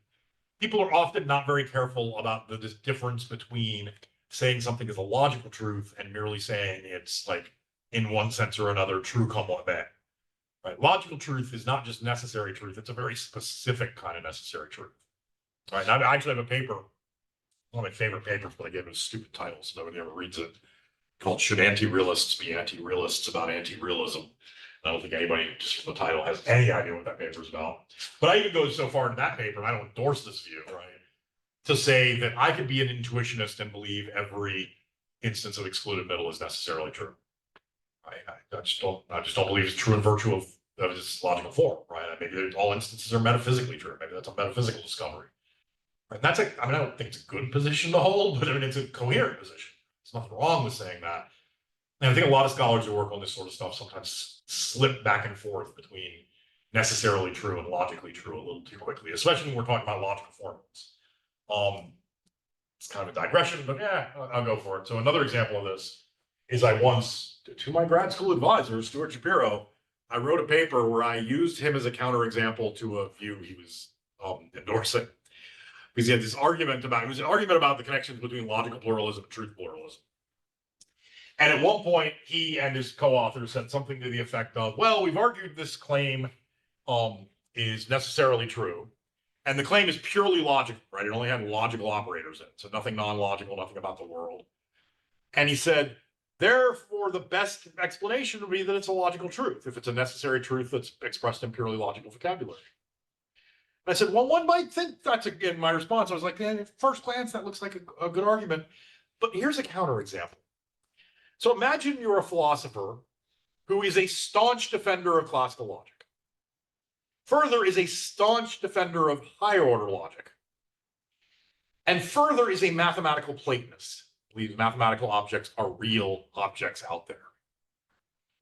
People are often not very careful about the difference between saying something is a logical truth and merely saying it's like in one sense or another true come what may. Right? Logical truth is not just necessary truth, it's a very specific kind of necessary truth. Right? And I actually have a paper, one of my favorite papers, but I gave it a stupid title so nobody ever reads it, called Should Anti-Realists Be Anti-Realists About Anti-Realism? I don't think anybody just from the title has any idea what that paper is about. But I even go so far in that paper, and I don't endorse this view, right? To say that I could be an intuitionist and believe every instance of excluded middle is necessarily true. Right? I just don't believe it's true in virtue of its logical form, right? Maybe all instances are metaphysically true. Maybe that's a metaphysical discovery. Right? And that's I don't think it's a good position to hold, but I mean it's a coherent position. There's nothing wrong with saying that. And I think a lot of scholars who work on this sort of stuff sometimes slip back and forth between necessarily true and logically true a little too quickly, especially when we're talking about logical formulas. It's kind of a digression, but yeah, I'll go for it. So another example of this is I once, to my grad school advisor, Stuart Shapiro, I wrote a paper where I used him as a counterexample to a view he was endorsing. Because he had this argument about, it was an argument about the connections between logical pluralism and truth pluralism. And at one point, he and his co-author said something to the effect of, well, we've argued this claim is necessarily true. And the claim is purely logical, right? It only had logical operators in it. So nothing non-logical, nothing about the world. And he said, therefore, the best explanation would be that it's a logical truth, if it's a necessary truth that's expressed in purely logical vocabulary. And I said, well, one might think that's, again, my response. I was like, at first glance, that looks like a good argument. But here's a counterexample. So imagine you're a philosopher who is a staunch defender of classical logic. Further is a staunch defender of higher order logic. And further is a mathematical Platonist, believes mathematical objects are real objects out there.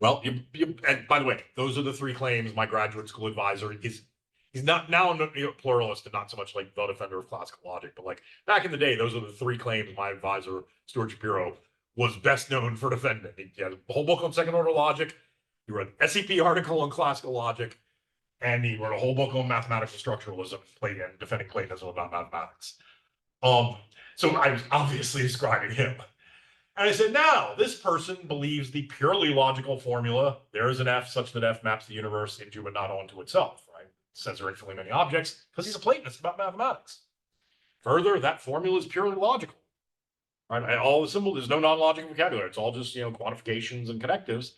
Well, and by the way, those are the three claims my graduate school advisor he's not now a pluralist and not so much like the defender of classical logic, but like back in the day, those are the three claims my advisor, Stuart Shapiro, was best known for defending. He had a whole book on second order logic. He wrote an SEP article on classical logic, and he wrote a whole book on mathematical structuralism and defending Platonism about mathematics. So I was obviously describing him. And I said, now, this person believes the purely logical formula, there is an F such that F maps the universe into but not onto itself, right? It says there are infinitely many objects, because he's a Platonist about mathematics. Further, that formula is purely logical. Right? All the symbols, there's no non-logical vocabulary. It's all just, quantifications and connectives.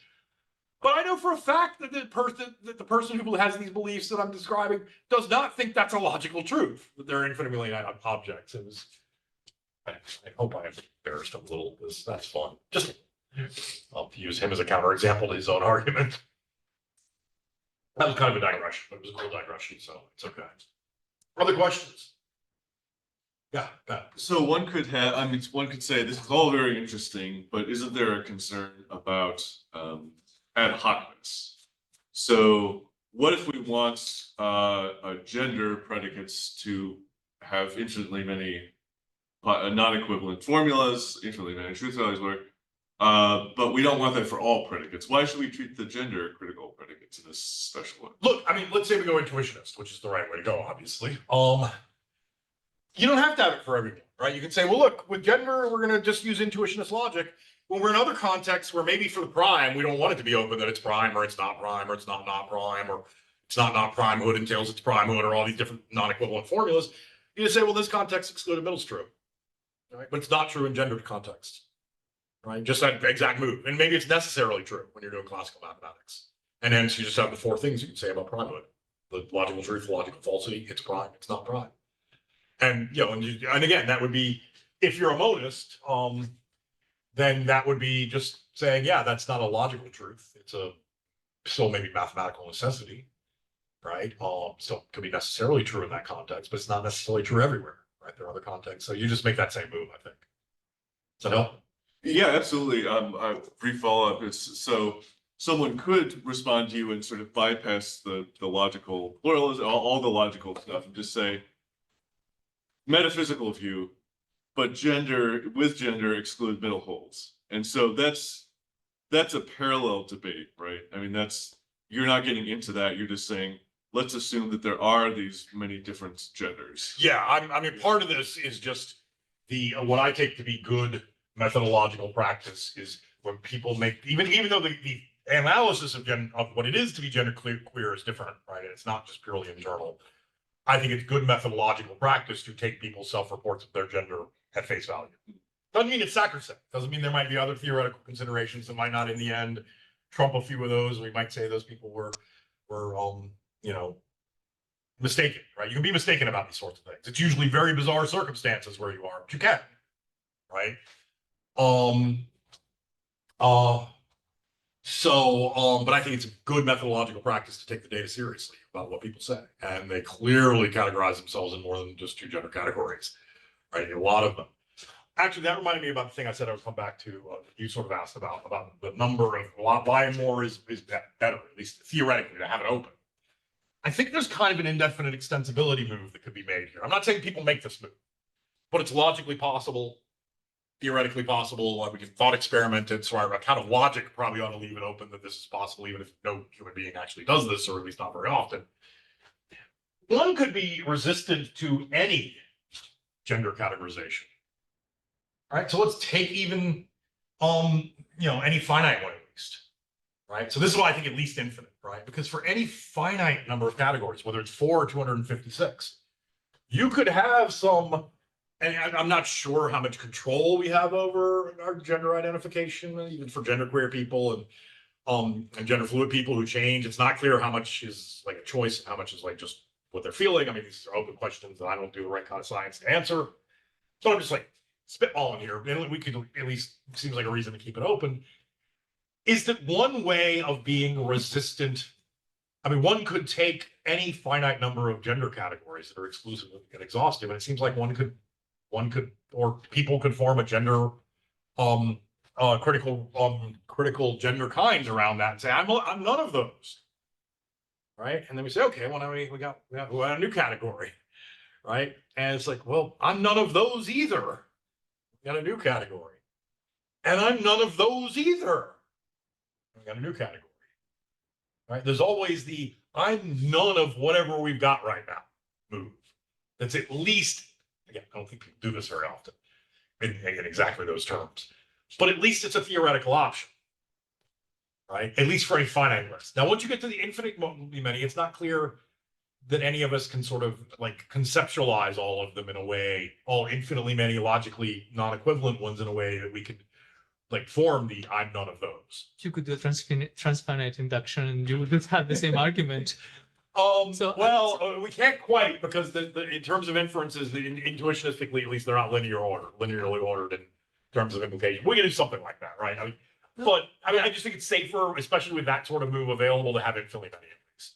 But I know for a fact that the person who has these beliefs that I'm describing does not think that's a logical truth, that there are infinitely many objects. I hope I embarrassed him a little, because that's fun. Just I'll use him as a counterexample to his own argument. That was kind of a digression, but it was a cool digression, so it's okay. Other questions? Yeah. So one could say this is all very interesting, but isn't there a concern about ad hocness? So what if we want gender predicates to have infinitely many non-equivalent formulas, infinitely many truth values, but we don't want that for all predicates? Why should we treat the gender critical predicates in this special way? Look, let's say we go intuitionist, which is the right way to go, obviously. You don't have to have it for everyone, right? You can say, well, look, with gender, we're going to just use intuitionist logic. When we're in other contexts where maybe for the prime, we don't want it to be open that it's prime or it's not prime or it's not prime or it's not primehood entails it's primehood or all these different non-equivalent formulas. You just say, well, this context excluded middle is true, right? But it's not true in gendered context, right? Just that exact move. And maybe it's necessarily true when you're doing classical mathematics. And hence you just have the four things you can say about primehood. The logical truth, the logical falsity, it's prime, it's not prime. And, and again, that would be, if you're a monist, then that would be just saying, yeah, that's not a logical truth. It's still maybe mathematical necessity, right? So it could be necessarily true in that context, but it's not necessarily true everywhere, right? There are other contexts. So you just make that same move, I think. Does that help? Yeah, absolutely. A brief follow-up is, so someone could respond to you and sort of bypass the logical pluralism, all the logical stuff, and just say metaphysical view, but with gender exclude middle holes. And so that's a parallel debate, right? I mean, you're not getting into that. You're just saying, let's assume that there are these many different genders. Yeah, I mean, part of this is just what I take to be good methodological practice is when people make, even though the analysis of what it is to be genderqueer is different, right? And it's not just purely internal. I think it's good methodological practice to take people's self-reports of their gender at face value. Doesn't mean it's sacrosanct. Doesn't mean there might be other theoretical considerations that might not in the end trump a few of those. We might say those people were mistaken, right? You can be mistaken about these sorts of things. It's usually very bizarre circumstances where you are, but you can, right? But I think it's a good methodological practice to take the data seriously about what people say. And they clearly categorize themselves in more than just two gender categories, right? A lot of them. Actually, that reminded me about the thing I said I would come back to. You sort of asked about the number of why more is better, at least theoretically, to have it open. I think there's kind of an indefinite extensibility move that could be made here. I'm not saying people make this move, but it's logically possible, theoretically possible. We can thought experiment it. So our kind of logic probably ought to leave it open that this is possible, even if no human being actually does this, or at least not very often. One could be resistant to any gender categorization. All right, so let's take even any finite one at least, right? So this is why I think at least infinite, right? Because for any finite number of categories, whether it's 4 or 256, you could have some, and I'm not sure how much control we have over our gender identification, even for genderqueer people and gender fluid people who change. It's not clear how much is like a choice and how much is like just what they're feeling. I mean, these are open questions that I don't do the right kind of science to answer. So I'm just like spitballing here. We could at least, seems like a reason to keep it open, is that one way of being resistant. I mean, one could take any finite number of gender categories that are exclusive and exhaustive, and it seems like or people could form a gender critical gender kind around that and say, I'm none of those, right? And then we say, okay, well, now we got a new category, right? And it's like, well, I'm none of those either. We got a new category, and I'm none of those either. We got a new category, right? There's always the I'm none of whatever we've got right now move. That's at least, again, I don't think people do this very often in exactly those terms, but at least it's a theoretical option, right? At least for a finite list. Now, once you get to the infinitely many, it's not clear that any of us can sort of like conceptualize all of them in a way, all infinitely many logically non-equivalent ones in a way that we could like form the I'm none of those. You could do a transfinite induction and you would have the same argument. We can't quite, because in terms of inferences, intuitionistically, at least they're not linearly ordered in terms of implication. We can do something like that, right? I just think it's safer, especially with that sort of move available, to have infinitely many.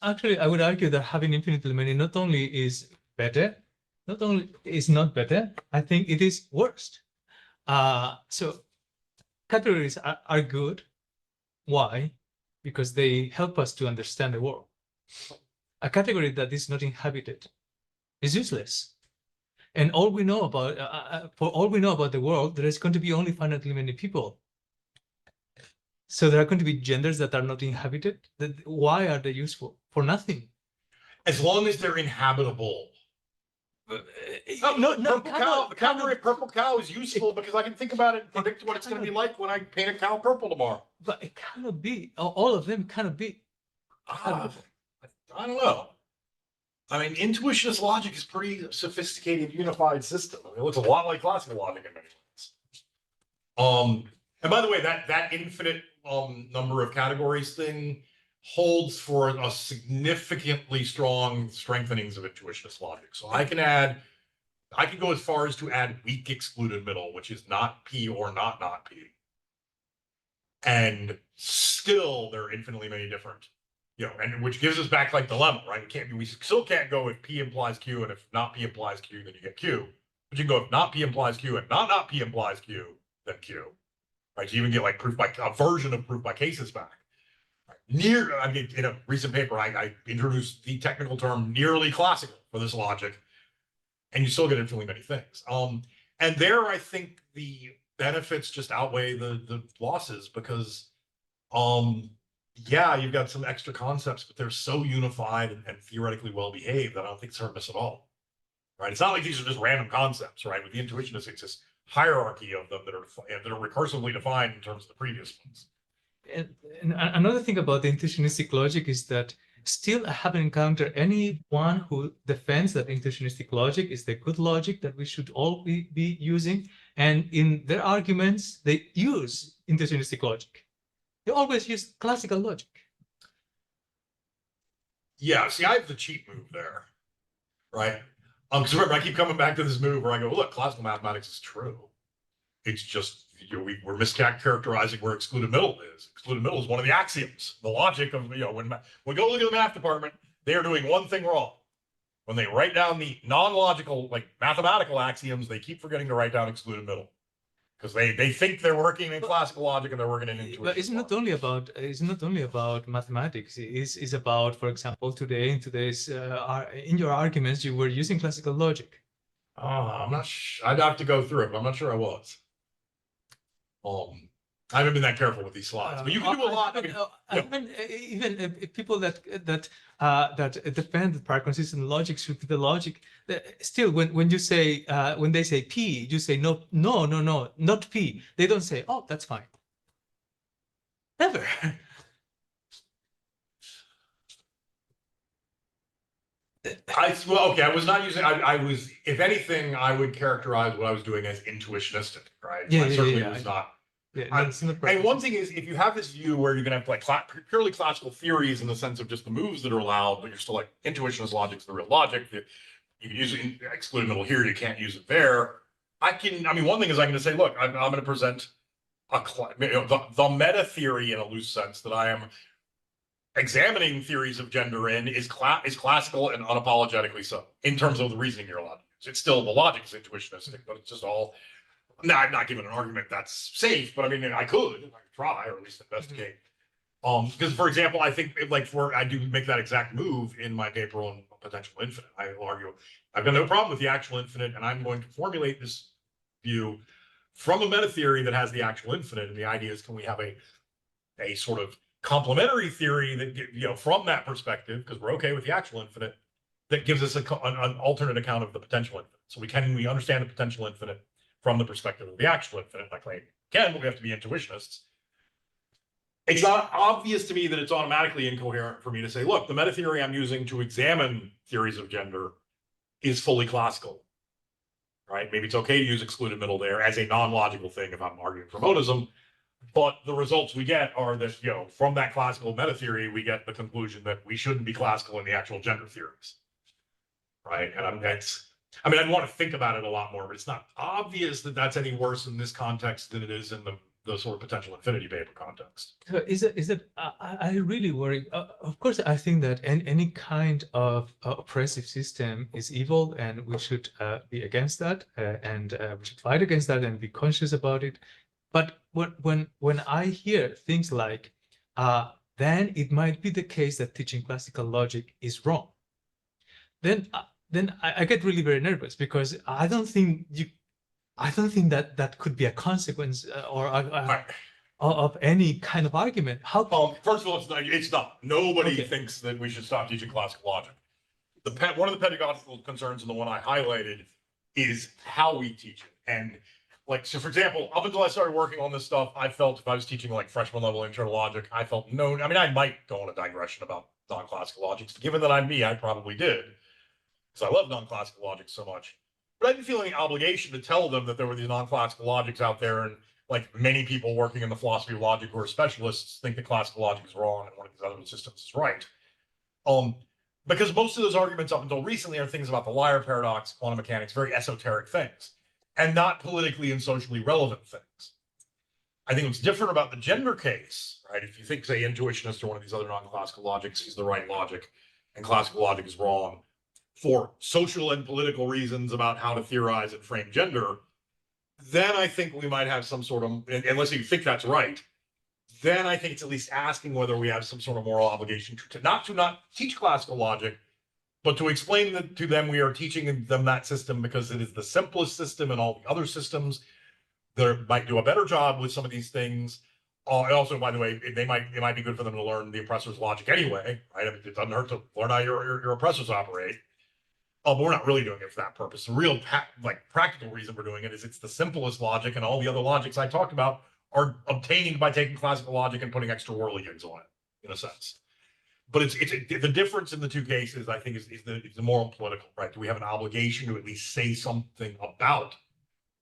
Actually, I would argue that having infinitely many not only is better, not only is not better, I think it is worst. So categories are good. Why? Because they help us to understand the world. A category that is not inhabited is useless. And all we know about, for all we know about the world, there is going to be only finitely many people. So there are going to be genders that are not inhabited. Why are they useful? For nothing. As long as they're inhabitable. The category of purple cow is useful because I can think about it and predict what it's going to be like when I paint a cow purple tomorrow. But it cannot be. All of them cannot be. I don't know. I mean, intuitionist logic is pretty sophisticated, unified system. I mean, it looks a lot like classical logic in many ways. And by the way, that infinite number of categories thing holds for a significantly strong strengthenings of intuitionist logic. So I can go as far as to add weak excluded middle, which is not P or not P. And still there are infinitely many different You know, and which gives us back like dilemma, right? We still can't go if P implies Q, and if not P implies Q, then you get Q. But you can go if not P implies Q and not P implies Q, then Q. Right? You even get like proof by a version of proof by cases back. Right? I mean, in a recent paper, I introduced the technical term nearly classical for this logic, and you still get infinitely many things. And there, I think the benefits just outweigh the losses because, yeah, you've got some extra concepts, but they're so unified and theoretically well behaved that I don't think it's hurt us at all. Right? It's not like these are just random concepts, right? With the intuitionists, it's this hierarchy of them that are recursively defined in terms of the previous ones. And another thing about the intuitionistic logic is that still I haven't encountered anyone who defends that intuitionistic logic is the good logic that we should all be using. And in their arguments, they use intuitionistic logic. They always use classical logic. Yeah, see, I have the cheat move there, right? Because remember, I keep coming back to this move where I go, look, classical mathematics is true. It's just, you know, we're mischaracterizing where excluded middle is. Excluded middle is one of the axioms. The logic of, you know, when we go look at the math department, they are doing one thing wrong. When they write down the non-logical, like mathematical axioms, they keep forgetting to write down excluded middle. Because they think they're working in classical logic and they're working in intuition. But it's not only about mathematics. It's about, for example, in your arguments, you were using classical logic. I'm not I'd have to go through it, but I'm not sure I was. I haven't been that careful with these slides, but you can do a lot. Even people that defend the prior consistent logic should be the logic. Still, when you say when they say P, you say no, not P. They don't say, oh, that's fine. Never. Okay, I was not using. I was, if anything, I would characterize what I was doing as intuitionistic, right? Yeah, I certainly yeah. was not. Yeah, And one thing is, if you have this view where you're going to have like purely classical theories in the sense of just the moves that are allowed, but you're still like intuitionist logic's the real logic. You can use it in excluded middle here, you can't use it there. I mean, one thing is I can just say, look, I'm going to present the meta theory in a loose sense that I am examining theories of gender in is classical and unapologetically so in terms of the reasoning you're allowed to use. It's still the logic is intuitionistic, but it's just all. No, I'm not giving an argument that's safe, but I mean, I could try or at least investigate. Because for example, I think I do make that exact move in my paper on potential infinite. I will argue I've got no problem with the actual infinite, and I'm going to formulate this view from a meta theory that has the actual infinite. And the idea is, can we have a sort of complementary theory that, you know, from that perspective, because we're okay with the actual infinite, that gives us an alternate account of the potential infinite. So we understand the potential infinite from the perspective of the actual infinite. I claim, again, we have to be intuitionists. It's not obvious to me that it's automatically incoherent for me to say, look, the meta theory I'm using to examine theories of gender is fully classical, right? Maybe it's okay to use excluded middle there as a non-logical thing if I'm arguing for monism, but the results we get are that, you know, from that classical meta theory, we get the conclusion that we shouldn't be classical in the actual gender theories, right? And I'd want to think about it a lot more, but it's not obvious that that's any worse in this context than it is in the sort of potential infinity paper context. So I really worry. Of course, I think that any kind of oppressive system is evil, and we should be against that, and we should fight against that and be conscious about it. But when I hear things like, then it might be the case that teaching classical logic is wrong. Then I get really very nervous because I don't think that could be a consequence of any kind of argument. How? First of all, it's not. Nobody Okay. thinks that we should stop teaching classical logic. One of the pedagogical concerns, and the one I highlighted, is how we teach it. And so for example, up until I started working on this stuff, I felt if I was teaching like freshman level internal logic, I might go on a digression about non-classical logics. Given that I'm me, I probably did. Because I love non-classical logic so much. But I didn't feel any obligation to tell them that there were these non-classical logics out there, and like many people working in the philosophy of logic who are specialists think that classical logic is wrong and one of these other systems is right. Because most of those arguments up until recently are things about the liar paradox, quantum mechanics, very esoteric things, and not politically and socially relevant things. I think what's different about the gender case, right? If you think, say, intuitionist or one of these other non-classical logics is the right logic and classical logic is wrong for social and political reasons about how to theorize and frame gender, then I think we might have some sort of, unless you think that's right, then I think it's at least asking whether we have some sort of moral obligation to not teach classical logic, but to explain that to them we are teaching them that system because it is the simplest system, and all the other systems that might do a better job with some of these things. Also, by the way, it might be good for them to learn the oppressor's logic anyway, right? I mean, it doesn't hurt to learn how your oppressors operate. But we're not really doing it for that purpose. The real practical reason we're doing it is it's the simplest logic, and all the other logics I talked about are obtained by taking classical logic and putting extra whirligigs on it, in a sense. But it's the difference in the two cases, I think, is the moral and political, right? Do we have an obligation to at least say something about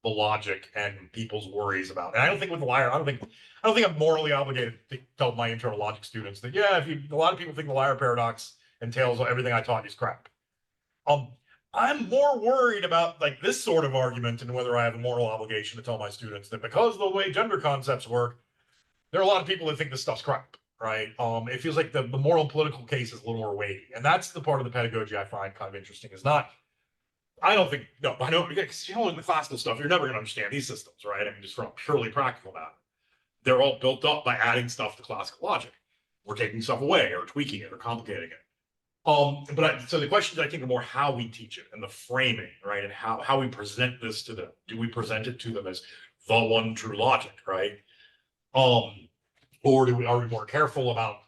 the logic and people's worries about it? And I don't think with the liar, I don't think I'm morally obligated to tell my internal logic students that, yeah, a lot of people think the liar paradox entails everything I taught is crap. I'm more worried about this sort of argument and whether I have a moral obligation to tell my students that because of the way gender concepts work, there are a lot of people that think this stuff's crap, right? It feels like the moral and political case is a little more weighty. And that's the part of the pedagogy I find kind of interesting. I know because in the classical stuff, you're never going to understand these systems, right? I mean, just from a purely practical matter. They're all built up by adding stuff to classical logic. We're taking stuff away or tweaking it or complicating it. So the questions I think are more how we teach it and the framing, right? And how we present this to them. Do we present it to them as the one true logic, right? Or are we more careful about,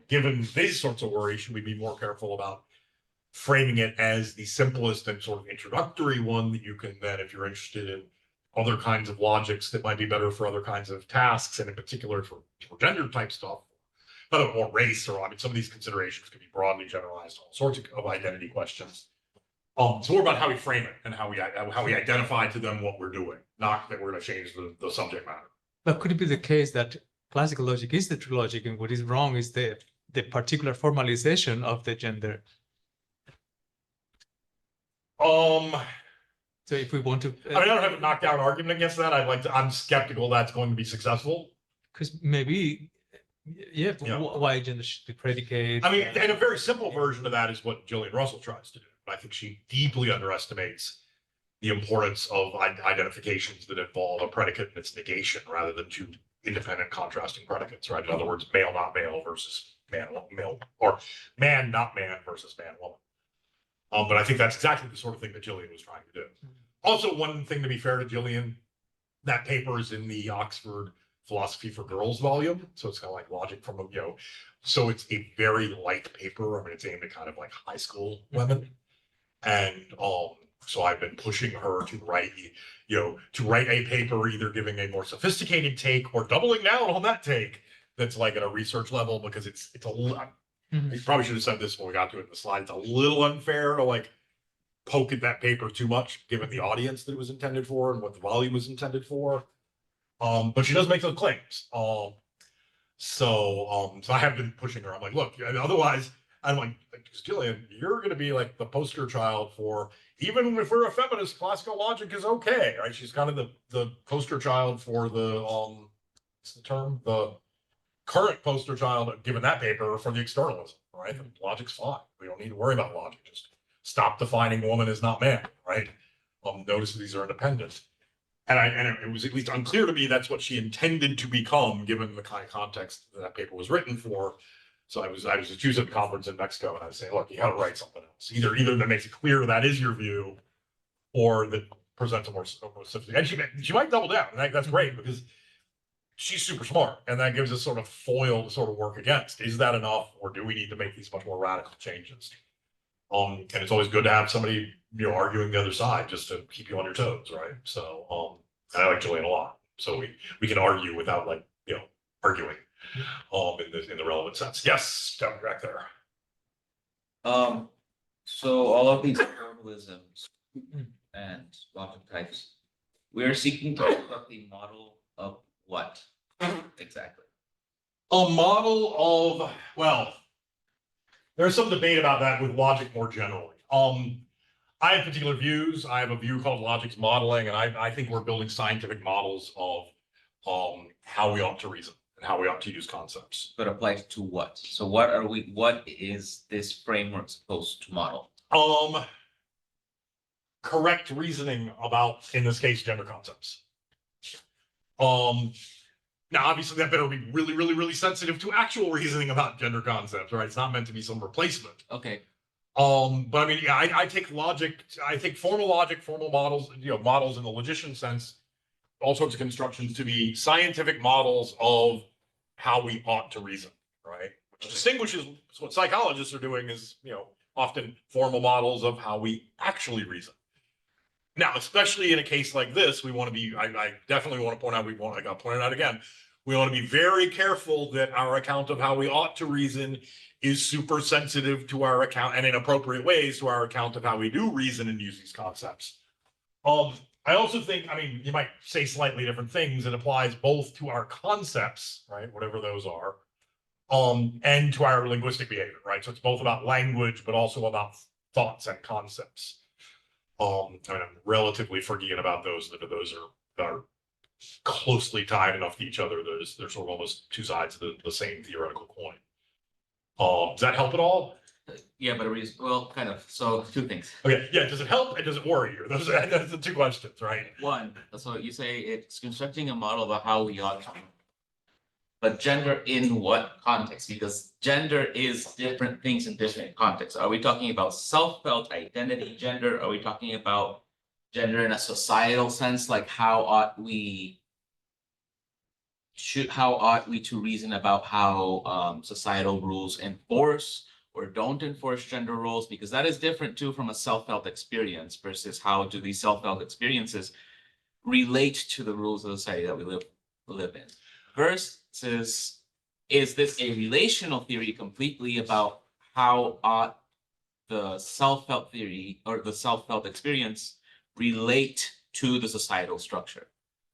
given these sorts of worries, should we be more careful about framing it as the simplest and sort of introductory one that you can then, if you're interested in other kinds of logics that might be better for other kinds of tasks, and in particular for gender type stuff, or race, or some of these considerations could be broadly generalized, all sorts of identity questions. It's more about how we frame it and how we identify to them what we're doing, not that we're going to change the subject matter. But could it be the case that classical logic is the true logic, and what is wrong is the particular formalization of the gender? So if we want to, I don't have a knockdown argument against that. I'm skeptical that's going to be successful. Because maybe. Yeah, why gender should be predicated. I mean, and a very simple version of that is what Gillian Russell tries to do. I think she deeply underestimates the importance of identifications that involve a predicate and its negation rather than two independent contrasting predicates, right? In other words, male, not male versus man, male, or man, not man versus man, woman. But I think that's exactly the sort of thing that Gillian was trying to do. Also, one thing to be fair to Gillian, that paper is in the Oxford Philosophy for Girls volume. So it's kind of like logic from, so it's a very light paper. I mean, it's aimed at kind of like high school women. And so I've been pushing her to write, a paper either giving a more sophisticated take or doubling down on that take that's like at a research level, because it's a little, I probably should have said this when we got to it in the slide. It's a little unfair to poke at that paper too much, given the audience that it was intended for and what the volume was intended for. But she does make those claims. So I have been pushing her. I'm like, look, otherwise, I'm like, Gillian, you're going to be like the poster child for, even if we're a feminist, classical logic is okay, right? She's kind of the poster child for the, what's the term? The current poster child, given that paper, for the externalism, right? Logic's fine. We don't need to worry about logic. Just stop defining woman as not man, right? Notice these are independent. And it was at least unclear to me that's what she intended to become, given the kind of context that paper was written for. So I was just using the conference in Mexico, and I was saying, look, you got to write something else. Either that makes it clear that is your view, or that presents a more sophisticated. And she might double down, and that's great, because she's super smart, and that gives us sort of foil to sort of work against. Is that enough, or do we need to make these much more radical changes? And it's always good to have somebody, arguing the other side just to keep you on your toes, right? So, and I like Gillian a lot. So we can argue without arguing, in the relevant sense. Yes, down back there. So all of these formalisms and logic types, we are seeking to construct the model of what exactly? A model of, well, there's some debate about that with logic more generally. I have particular views. I have a view called logics modeling, and I think we're building scientific models of how we ought to reason and how we ought to use concepts. But applies to what? So what is this framework supposed to model? Correct reasoning about, in this case, gender concepts. Now, obviously, that better be really, really, really sensitive to actual reasoning about gender concepts, right? It's not meant to be some replacement. Okay, But I mean, yeah, I take logic, I think formal logic, formal models, models in the logician sense, all sorts of constructions to be scientific models of how we ought to reason, right? Which distinguishes what psychologists are doing is, often formal models of how we actually reason. Now, especially in a case like this, we want to be, I definitely want to point out, I got to point it out again, we want to be very careful that our account of how we ought to reason is super sensitive to our account and in appropriate ways to our account of how we do reason and use these concepts. I also think, you might say slightly different things. It applies both to our concepts, right, whatever those are, and to our linguistic behavior, right? So it's both about language, but also about thoughts and concepts. I'm relatively forgetting about those that are closely tied enough to each other. They're sort of almost two sides of the same theoretical coin. Does that help at all? yeah, but kind of, so two things. Okay, yeah, does it help and does it worry you? Those are the two questions, right? One, so you say it's constructing a model about how we ought to. But gender in what context? Because gender is different things in different contexts. Are we talking about self-felt identity gender? Are we talking about gender in a societal sense? Like how ought we to reason about how societal rules enforce or don't enforce gender roles? Because that is different too from a self-felt experience versus how do these self-felt experiences relate to the rules of the society that we live in. Versus, is this a relational theory completely about how ought the self-felt theory or the self-felt experience relate to the societal structure?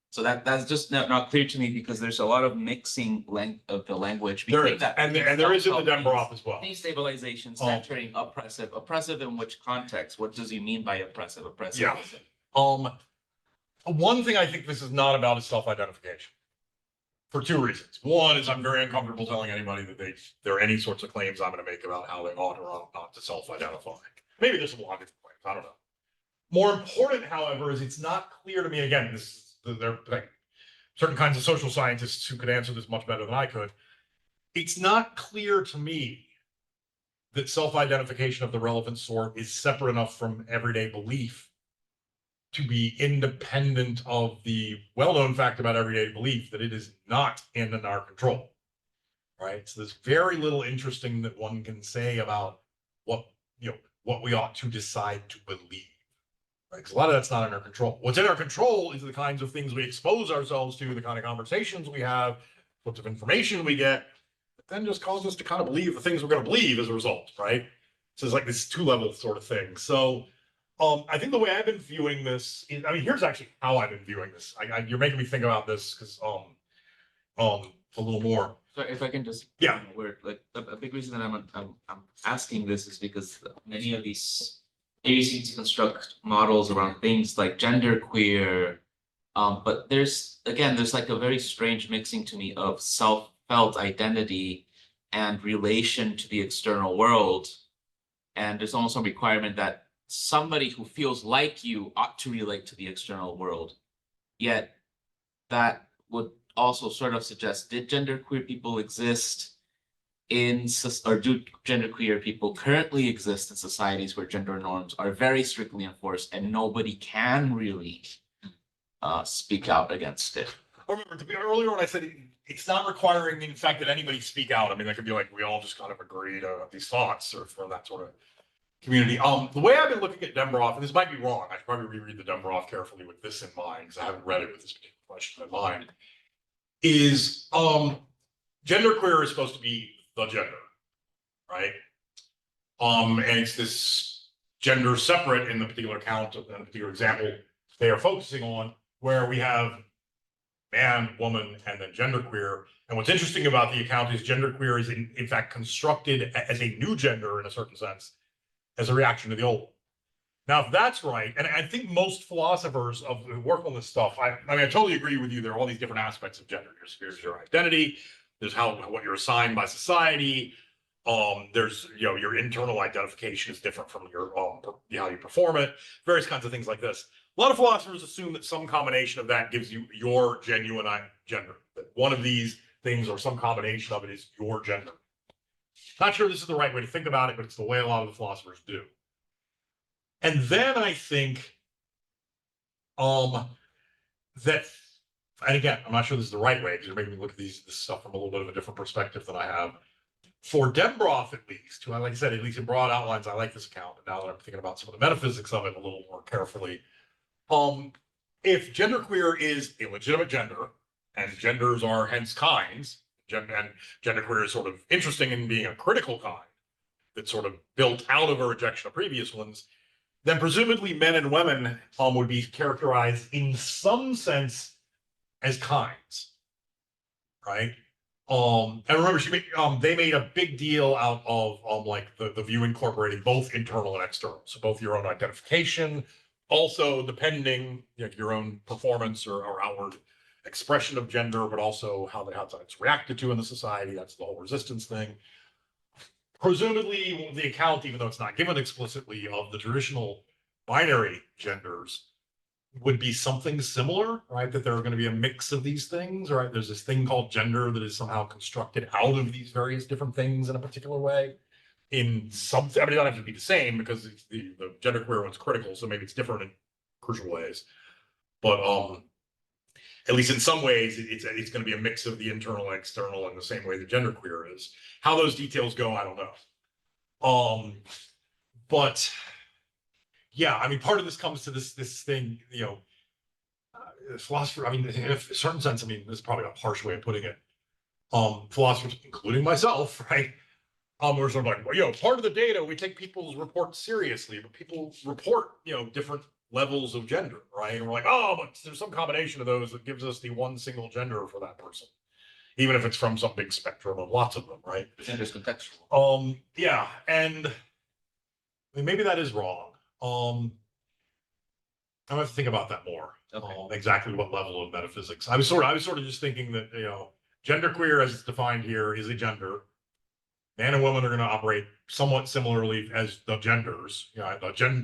So that's just not clear to me because there's a lot of mixing of the language. There is, and there is in the Dembroff as well. Destabilization, centering, oppressive in which context? What does he mean by oppressive? Yeah. One thing I think this is not about is self-identification. For two reasons. One is I'm very uncomfortable telling anybody that there are any sorts of claims I'm going to make about how they ought or ought not to self-identify. Maybe there's a lot of different claims. I don't know. More important, however, is it's not clear to me. Again, there are certain kinds of social scientists who could answer this much better than I could. It's not clear to me that self-identification of the relevant sort is separate enough from everyday belief to be independent of the well-known fact about everyday belief that it is not in our control, right? So there's very little interesting that one can say about what we ought to decide to believe, right? Because a lot of that's not in our control. What's in our control is the kinds of things we expose ourselves to, the kind of conversations we have, sorts of information we get, that then just cause us to kind of believe the things we're going to believe as a result, right? So it's like this two-level sort of thing. So I think the way I've been viewing this is, here's actually how I've been viewing this. You're making me think about this because a little more. So if I can just, yeah, a big reason that I'm asking this is because many of these agencies seem to construct models around things like genderqueer, but there's like a very strange mixing to me of self-felt identity and relation to the external world, and there's almost a requirement that somebody who feels like you ought to relate to the external world. Yet that would also sort of suggest, did genderqueer people exist or do genderqueer people currently exist in societies where gender norms are very strictly enforced and nobody can really speak out against it? Remember, earlier when I said it's not requiring, in fact, that anybody speak out. That could be like we all just kind of agree to these thoughts or for that sort of community. The way I've been looking at Dembroff, and this might be wrong, I should probably reread the Dembroff carefully with this in mind, because I haven't read it with this particular question in mind, is genderqueer is supposed to be the gender, right? And it's this gender separate in the particular count, in the particular example they are focusing on, where we have man, woman, and then genderqueer. And what's interesting about the account is genderqueer is in fact constructed as a new gender in a certain sense, as a reaction to the old. Now, if that's right, and I think most philosophers who work on this stuff, I mean, I totally agree with you. There are all these different aspects of gender. There's your identity, there's what you're assigned by society. There's, you know, your internal identification is different from your how you perform it, various kinds of things like this. A lot of philosophers assume that some combination of that gives you your genuine gender. That one of these things or some combination of it is your gender. Not sure this is the right way to think about it, but it's the way a lot of the philosophers do. And then I think that, and again, I'm not sure this is the right way because you're making me look at this stuff from a little bit of a different perspective than I have. For Dembroff, at least, who, like I said, at least in broad outlines, I like this account. And now that I'm thinking about some of the metaphysics of it a little more carefully, if genderqueer is a legitimate gender, and genders are hence kinds, and genderqueer is sort of interesting in being a critical kind that's sort of built out of a rejection of previous ones, then presumably men and women would be characterized in some sense as kinds, right? And remember, they made a big deal out of like the view incorporating both internal and external. So both your own identification, also depending, you know, your own performance or outward expression of gender, but also how it's reacted to in the society. That's the whole resistance thing. Presumably, the account, even though it's not given explicitly, of the traditional binary genders would be something similar, right? That there are going to be a mix of these things, right? There's this thing called gender that is somehow constructed out of these various different things in a particular way. In some, I mean, it doesn't have to be the same because the genderqueer one's critical, so maybe it's different in crucial ways. But at least in some ways, it's going to be a mix of the internal and external in the same way the genderqueer is. How those details go, I don't know. But yeah, I mean, part of this comes to this thing, you know, philosopher. I mean, in a certain sense, I mean, this is probably a harsh way of putting it. Philosophers, including myself, right? We're sort of like, well, you know, part of the data, we take people's reports seriously, but people report, you know, different levels of gender, right? And we're like, oh, but there's some combination of those that gives us the one single gender for that person, even if it's from some big spectrum of lots of them, right? Gender is contextual. Yeah, and I mean, maybe that is wrong. I have to think about that more. Okay. Exactly what level of metaphysics. I was sort of just thinking that, you know, genderqueer as it's defined here is a gender. Man and woman are going to operate somewhat similarly as the genders. You know,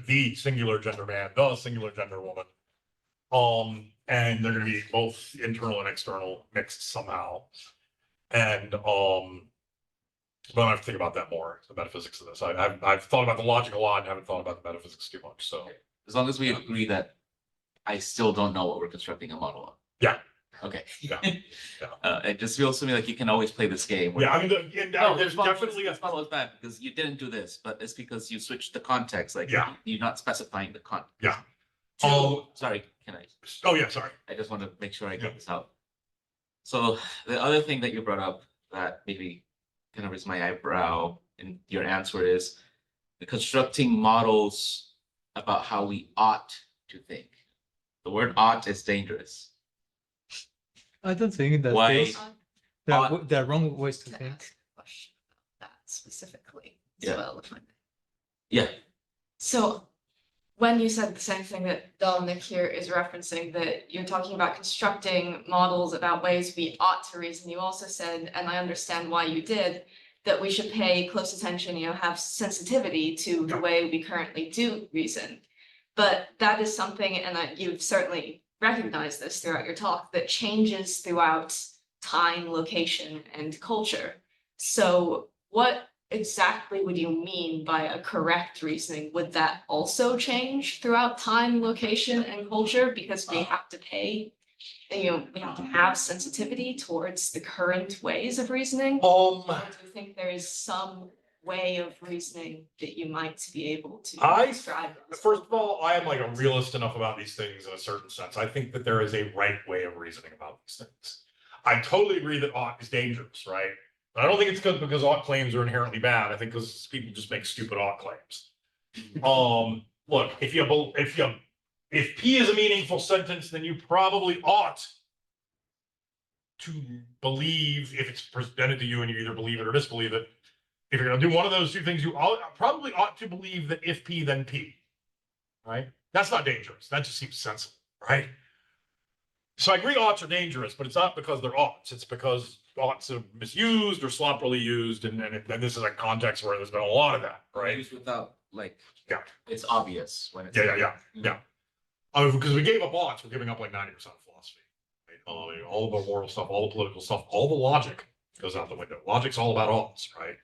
the singular gender man, the singular gender woman. And they're going to be both internal and external mixed somehow. And but I have to think about that more, the metaphysics of this. I've thought about the logic a lot and haven't thought about the metaphysics too much. So As long as we agree that I still don't know what we're constructing a model of. yeah. Okay. Yeah. It just feels to me like you can always play this game. where- Yeah, I mean, there's definitely this model is bad because you didn't do this, but it's because you switched the context. Like, Yeah. you're not specifying the context. Yeah. Sorry, can I? Oh yeah, sorry. I just want to make sure I Yeah. get this out. So the other thing that you brought up that maybe kind of raised my eyebrow in your answer is the constructing models about how we ought to think. The word ought is dangerous. I don't think that Why? those- there are wrong ways to To think. ask a question about that specifically Yeah. as well. if I may. Yeah, So when you said the same thing that Dominic here is referencing, that you're talking about constructing models about ways we ought to reason, you also said, and I understand why you did, that we should pay close attention, you know, have sensitivity to the Yeah. way we currently do reason. But that is something, and you've certainly recognized this throughout your talk, that changes throughout time, location, and culture. So what exactly would you mean by a correct reasoning? Would that also change throughout time, location, and culture? Because we have to pay, you know, we have to have sensitivity towards the current ways of reasoning. Or do you think there is some way of reasoning that you might be able to describe? First of all, I am like a realist enough about these things in a certain sense. I think that there is a right way of reasoning about these things. I totally agree that ought is dangerous, right? But I don't think it's because ought claims are inherently bad. I think because people just make stupid ought claims. Look, if P is a meaningful sentence, then you probably ought to believe, if it's presented to you and you either believe it or disbelieve it. If you're going to do one of those two things, you probably ought to believe that if P, then P. right? That's not dangerous. That just seems sensible, right? So I agree oughts are dangerous, but it's not because they're oughts. It's because oughts are misused or sloppily used, and this is a context where there's been a lot of that, right? Used without, like. Yeah. It's obvious when it's. Yeah. Because we gave up oughts, we're giving up like 90% of philosophy. Right? All of the moral stuff, all the political stuff, all the logic goes out the window. Logic's all about oughts, right?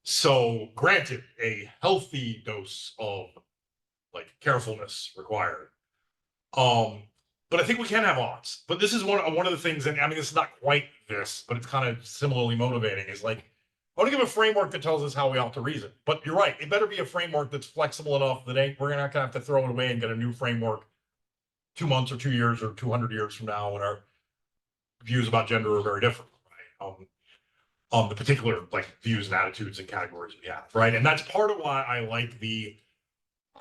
So granted, a healthy dose of like carefulness required. But I think we can have oughts. But this is one of the things, and I mean, it's not quite this, but it's kind of similarly motivating. Is like, I want to give a framework that tells us how we ought to reason. But you're right, it better be a framework that's flexible enough that we're not gonna have to throw it away and get a new framework 2 months or 2 years or 200 years from now when our views about gender are very different, right? The particular like views and attitudes and categories we have, right? And that's part of why I like the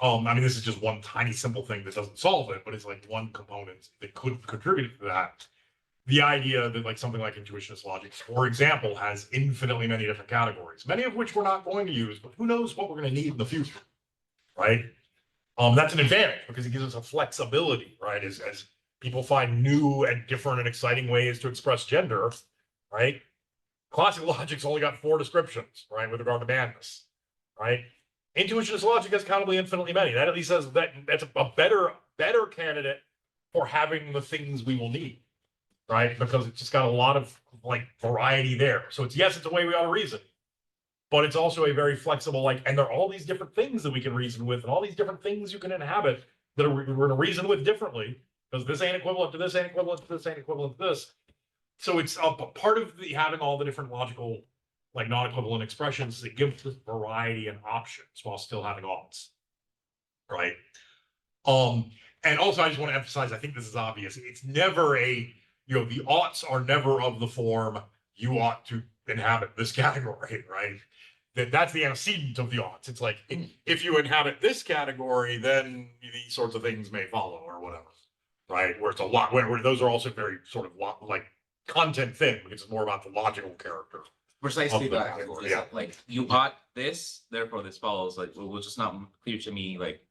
I mean, this is just one tiny simple thing that doesn't solve it, but it's like one component that could contribute to that. The idea that like something like intuitionist logic, for example, has infinitely many different categories, many of which we're not going to use, but who knows what we're going to need in the future, right? That's an advantage because it gives us a flexibility, right? As people find new and different and exciting ways to express gender, right? Classical logic's only got 4 descriptions, right, with regard to madness, right? Intuitionist logic has countably infinitely many. That at least says that's a better candidate for having the things we will need, right? Because it's just got a lot of like variety there. So it's a way we ought to reason, but it's also a very flexible, like, and there are all these different things that we can reason with, and all these different things you can inhabit that we're going to reason with differently, because this ain't equivalent to this, ain't equivalent to this, ain't equivalent to this. So it's a part of having all the different logical, like non-equivalent expressions that give this variety and options while still having oughts, right? And also I just want to emphasize, I think this is obvious. It's never the oughts are never of the form you ought to inhabit this category, right? That's the antecedent of the oughts. It's like if you inhabit this category, then these sorts of things may follow or whatever, right? Where it's a lot where those are also very sort of like content thing because it's more about the logical character. Precisely Of the that, category, it's yeah. like you ought this, therefore this follows, like, it was just not clear to me, like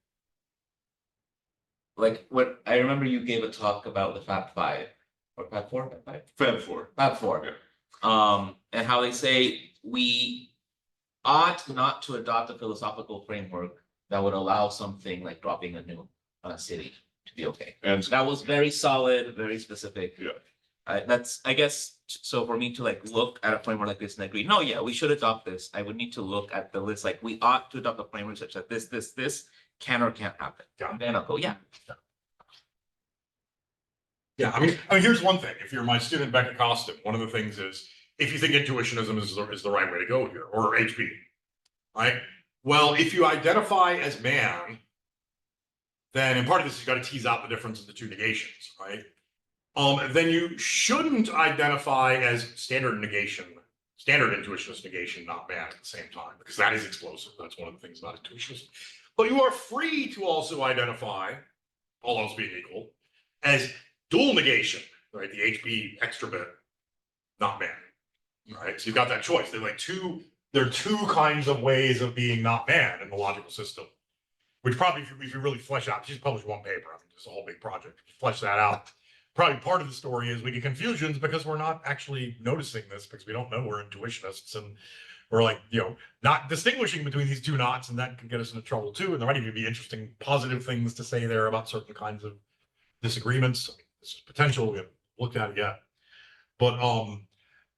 what, I remember you gave a talk about the Fab Five, or Fab Four, Fab 4. Fab Four. And how they say we ought not to adopt a philosophical framework that would allow something like dropping a new city to be okay. And That was very solid, very specific. Yeah. That's, I guess, so for me to like look at a framework like this and agree, no, yeah, we should adopt this. I would need to look at the list, like we ought to adopt a framework such that this can or can't happen. Yeah. And then I'll go, yeah. Yeah, I mean, here's one thing. If you're my student, Becca Kosten, one of the things is, if you think intuitionism is the right way to go here, or HP, right? Well, if you identify as man, then in part of this, you've got to tease out the difference in the 2 negations, right? Then you shouldn't identify as standard intuitionist negation, not man at the same time, because that is explosive. That's one of the things about intuitionism. But you are free to also identify, all else being equal, as dual negation, right? The HB extra bit, not man, right? So you've got that choice. There are two kinds of ways of being not man in the logical system, which probably, if you really flesh out, just publish one paper, I mean, it's a whole big project. If you flesh that out, probably part of the story is we get confusions because we're not actually noticing this because we don't know we're intuitionists and we're like, not distinguishing between these 2 knots, and that can get us into trouble too. And there might even be interesting positive things to say there about certain kinds of disagreements. I mean, this is potential. We haven't looked at it yet. But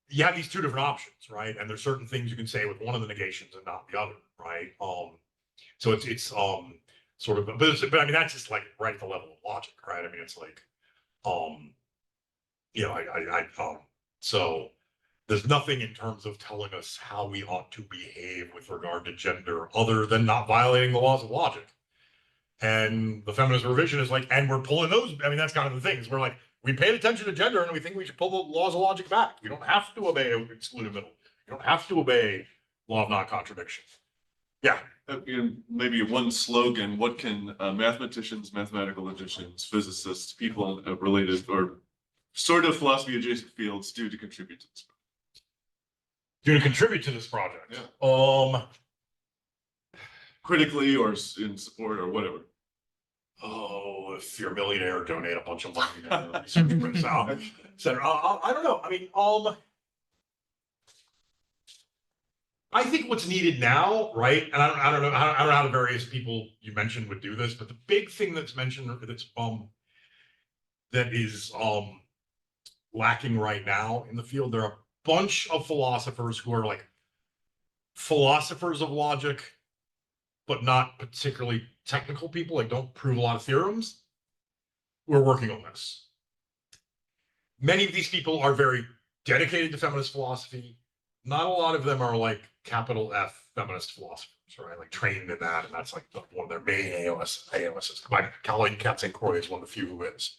you have these 2 different options, right? And there's certain things you can say with one of the negations and not the other, right? So it's sort of, but I mean, that's just like right at the level of logic, right? I mean, it's like, so there's nothing in terms of telling us how we ought to behave with regard to gender other than not violating the laws of logic. And the feminist revision is like, and we're pulling those. I mean, that's kind of the thing is we're like, we paid attention to gender and we think we should pull the laws of logic back. You don't have to obey excluded middle. You don't have to obey law of non-contradiction. Yeah. Maybe one slogan, what can mathematicians, mathematical logicians, physicists, people related or sort of philosophy adjacent fields do to contribute to this? To contribute to this project? Yeah. critically or in support or whatever. Oh, if you're a millionaire, donate a bunch of money. Center. I don't know. I mean, I think what's needed now, right? And I don't know how the various people you mentioned would do this, but the big thing that's mentioned that is lacking right now in the field, there are a bunch of philosophers who are like philosophers of logic, but not particularly technical people, like don't prove a lot of theorems. We're working on this. Many of these people are very dedicated to feminist philosophy. Not a lot of them are like capital F feminist philosophers, right? Like trained in that, and that's like one of their main AOSs. My colleague Keck Center is one of the few who is.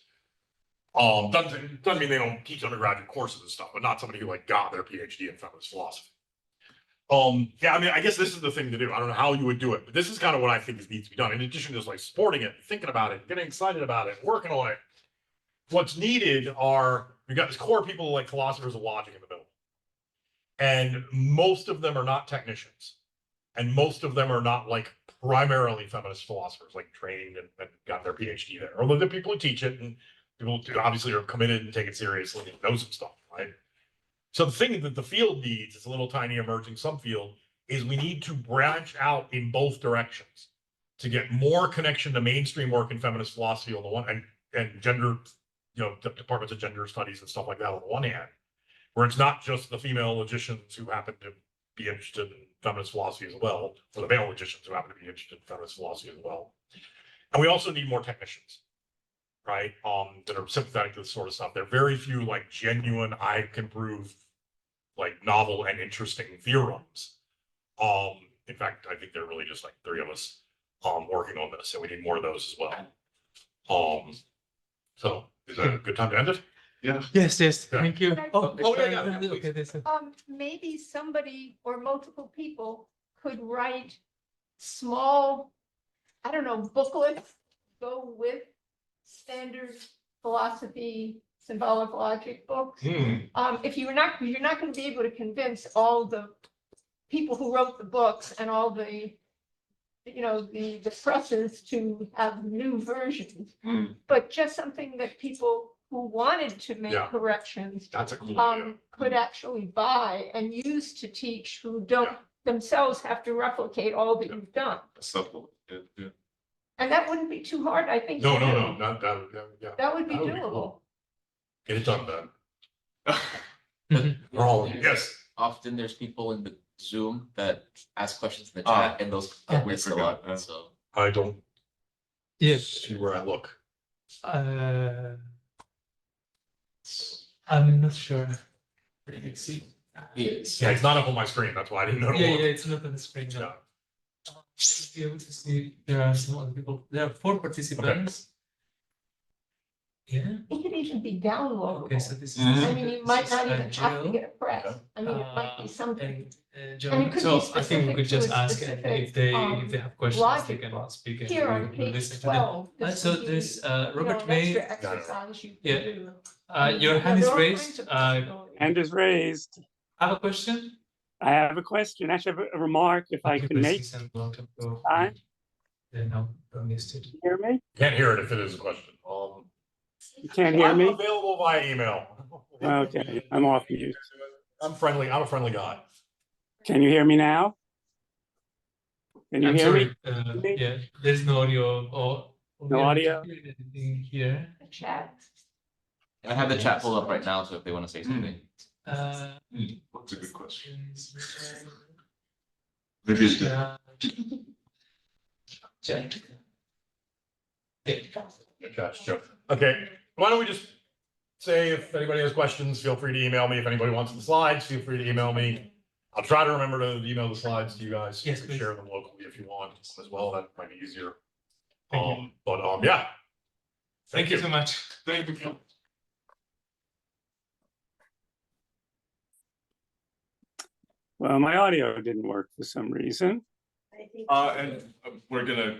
Doesn't mean they don't teach undergraduate courses and stuff, but not somebody who like got their PhD in feminist philosophy. Yeah, I mean, I guess this is the thing to do. I don't know how you would do it, but this is kind of what I think needs to be done. In addition to just like supporting it, thinking about it, getting excited about it, working on it. What's needed are, we've got this core people like philosophers of logic in the middle. And most of them are not technicians. And most of them are not like primarily feminist philosophers, like trained and got their PhD there. Although the people who teach it and people who obviously are committed and take it seriously and know some stuff, right? So the thing that the field needs, it's a little tiny emerging subfield, is we need to branch out in both directions to get more connection to mainstream work in feminist philosophy on the one and gender, departments of gender studies and stuff like that on the one hand, where it's not just the female logicians who happen to be interested in feminist philosophy as well, or the male logicians who happen to be interested in feminist philosophy as well. And we also need more technicians, right? That are sympathetic to this sort of stuff. There are very few like genuine, I can prove like novel and interesting theorems. In fact, I think there are really just like three of us working on this, and we need more of those as well. So is that a good time to end it? Yeah. Yes, Yeah. thank you. yeah, Okay, this. Maybe somebody or multiple people could write small, I don't know, booklets, go with standard philosophy, symbolic logic books. If you're not going to be able to convince all the people who wrote the books and all the, the presses to have new versions, but just something that people who wanted to make Yeah. corrections That's a cool idea. could actually buy and use to teach who don't themselves have to replicate all that you've done. Acceptable. Yeah. And that wouldn't be too hard, I think. No, to do. not that. Yeah. That would be That would be doable. cool. Get it done, Ben. Yes. Often there's people in the Zoom that ask questions in the chat and those get missed a lot, so. I don't Yes. see where I look. I'm not sure. You can see. Yeah, it's not up on my screen. That's why I didn't know. Yeah, it's not on the screen now. To be able to see, there are some other people. There are 4 participants. Yeah. It could even be downloadable. Okay, so this is. I mean, you might not even have to Jill, get a press. I mean, it might be something. and And John. it could So be I think we could specific to just a ask specific, if they have questions, they logic can book. speak and Here on we will page listen to them. 12. this So would be, there's an Robert May. extra exercise you Yeah. can do. Your hand is There are all raised. kinds of I possibilities. Hand is raised. have a question. I have a question. Actually, I have a remark if I can make. Hi. Then I'll missed it. Hear me? Can't hear it if it is a question. You can't hear I'm me? available via email. Okay, I'm off mute. I'm friendly. I'm a friendly guy. Can you hear me now? Can you I'm hear me? sorry. Yeah, there's no audio or. No audio? Anything here. A chat. I have the chat pulled up right now, so if they want to say something. That's a good question. Maybe it's Chat. Gotcha. Okay, why don't we just say if anybody has questions, feel free to email me. If anybody wants the slides, feel free to email me. I'll try to remember to email the slides to you guys. Yes, You can please. share them locally if you want as well. That might be easier. Thank you. But yeah. Thank you so much. Thank you. Well, my audio didn't work for some reason. And we're gonna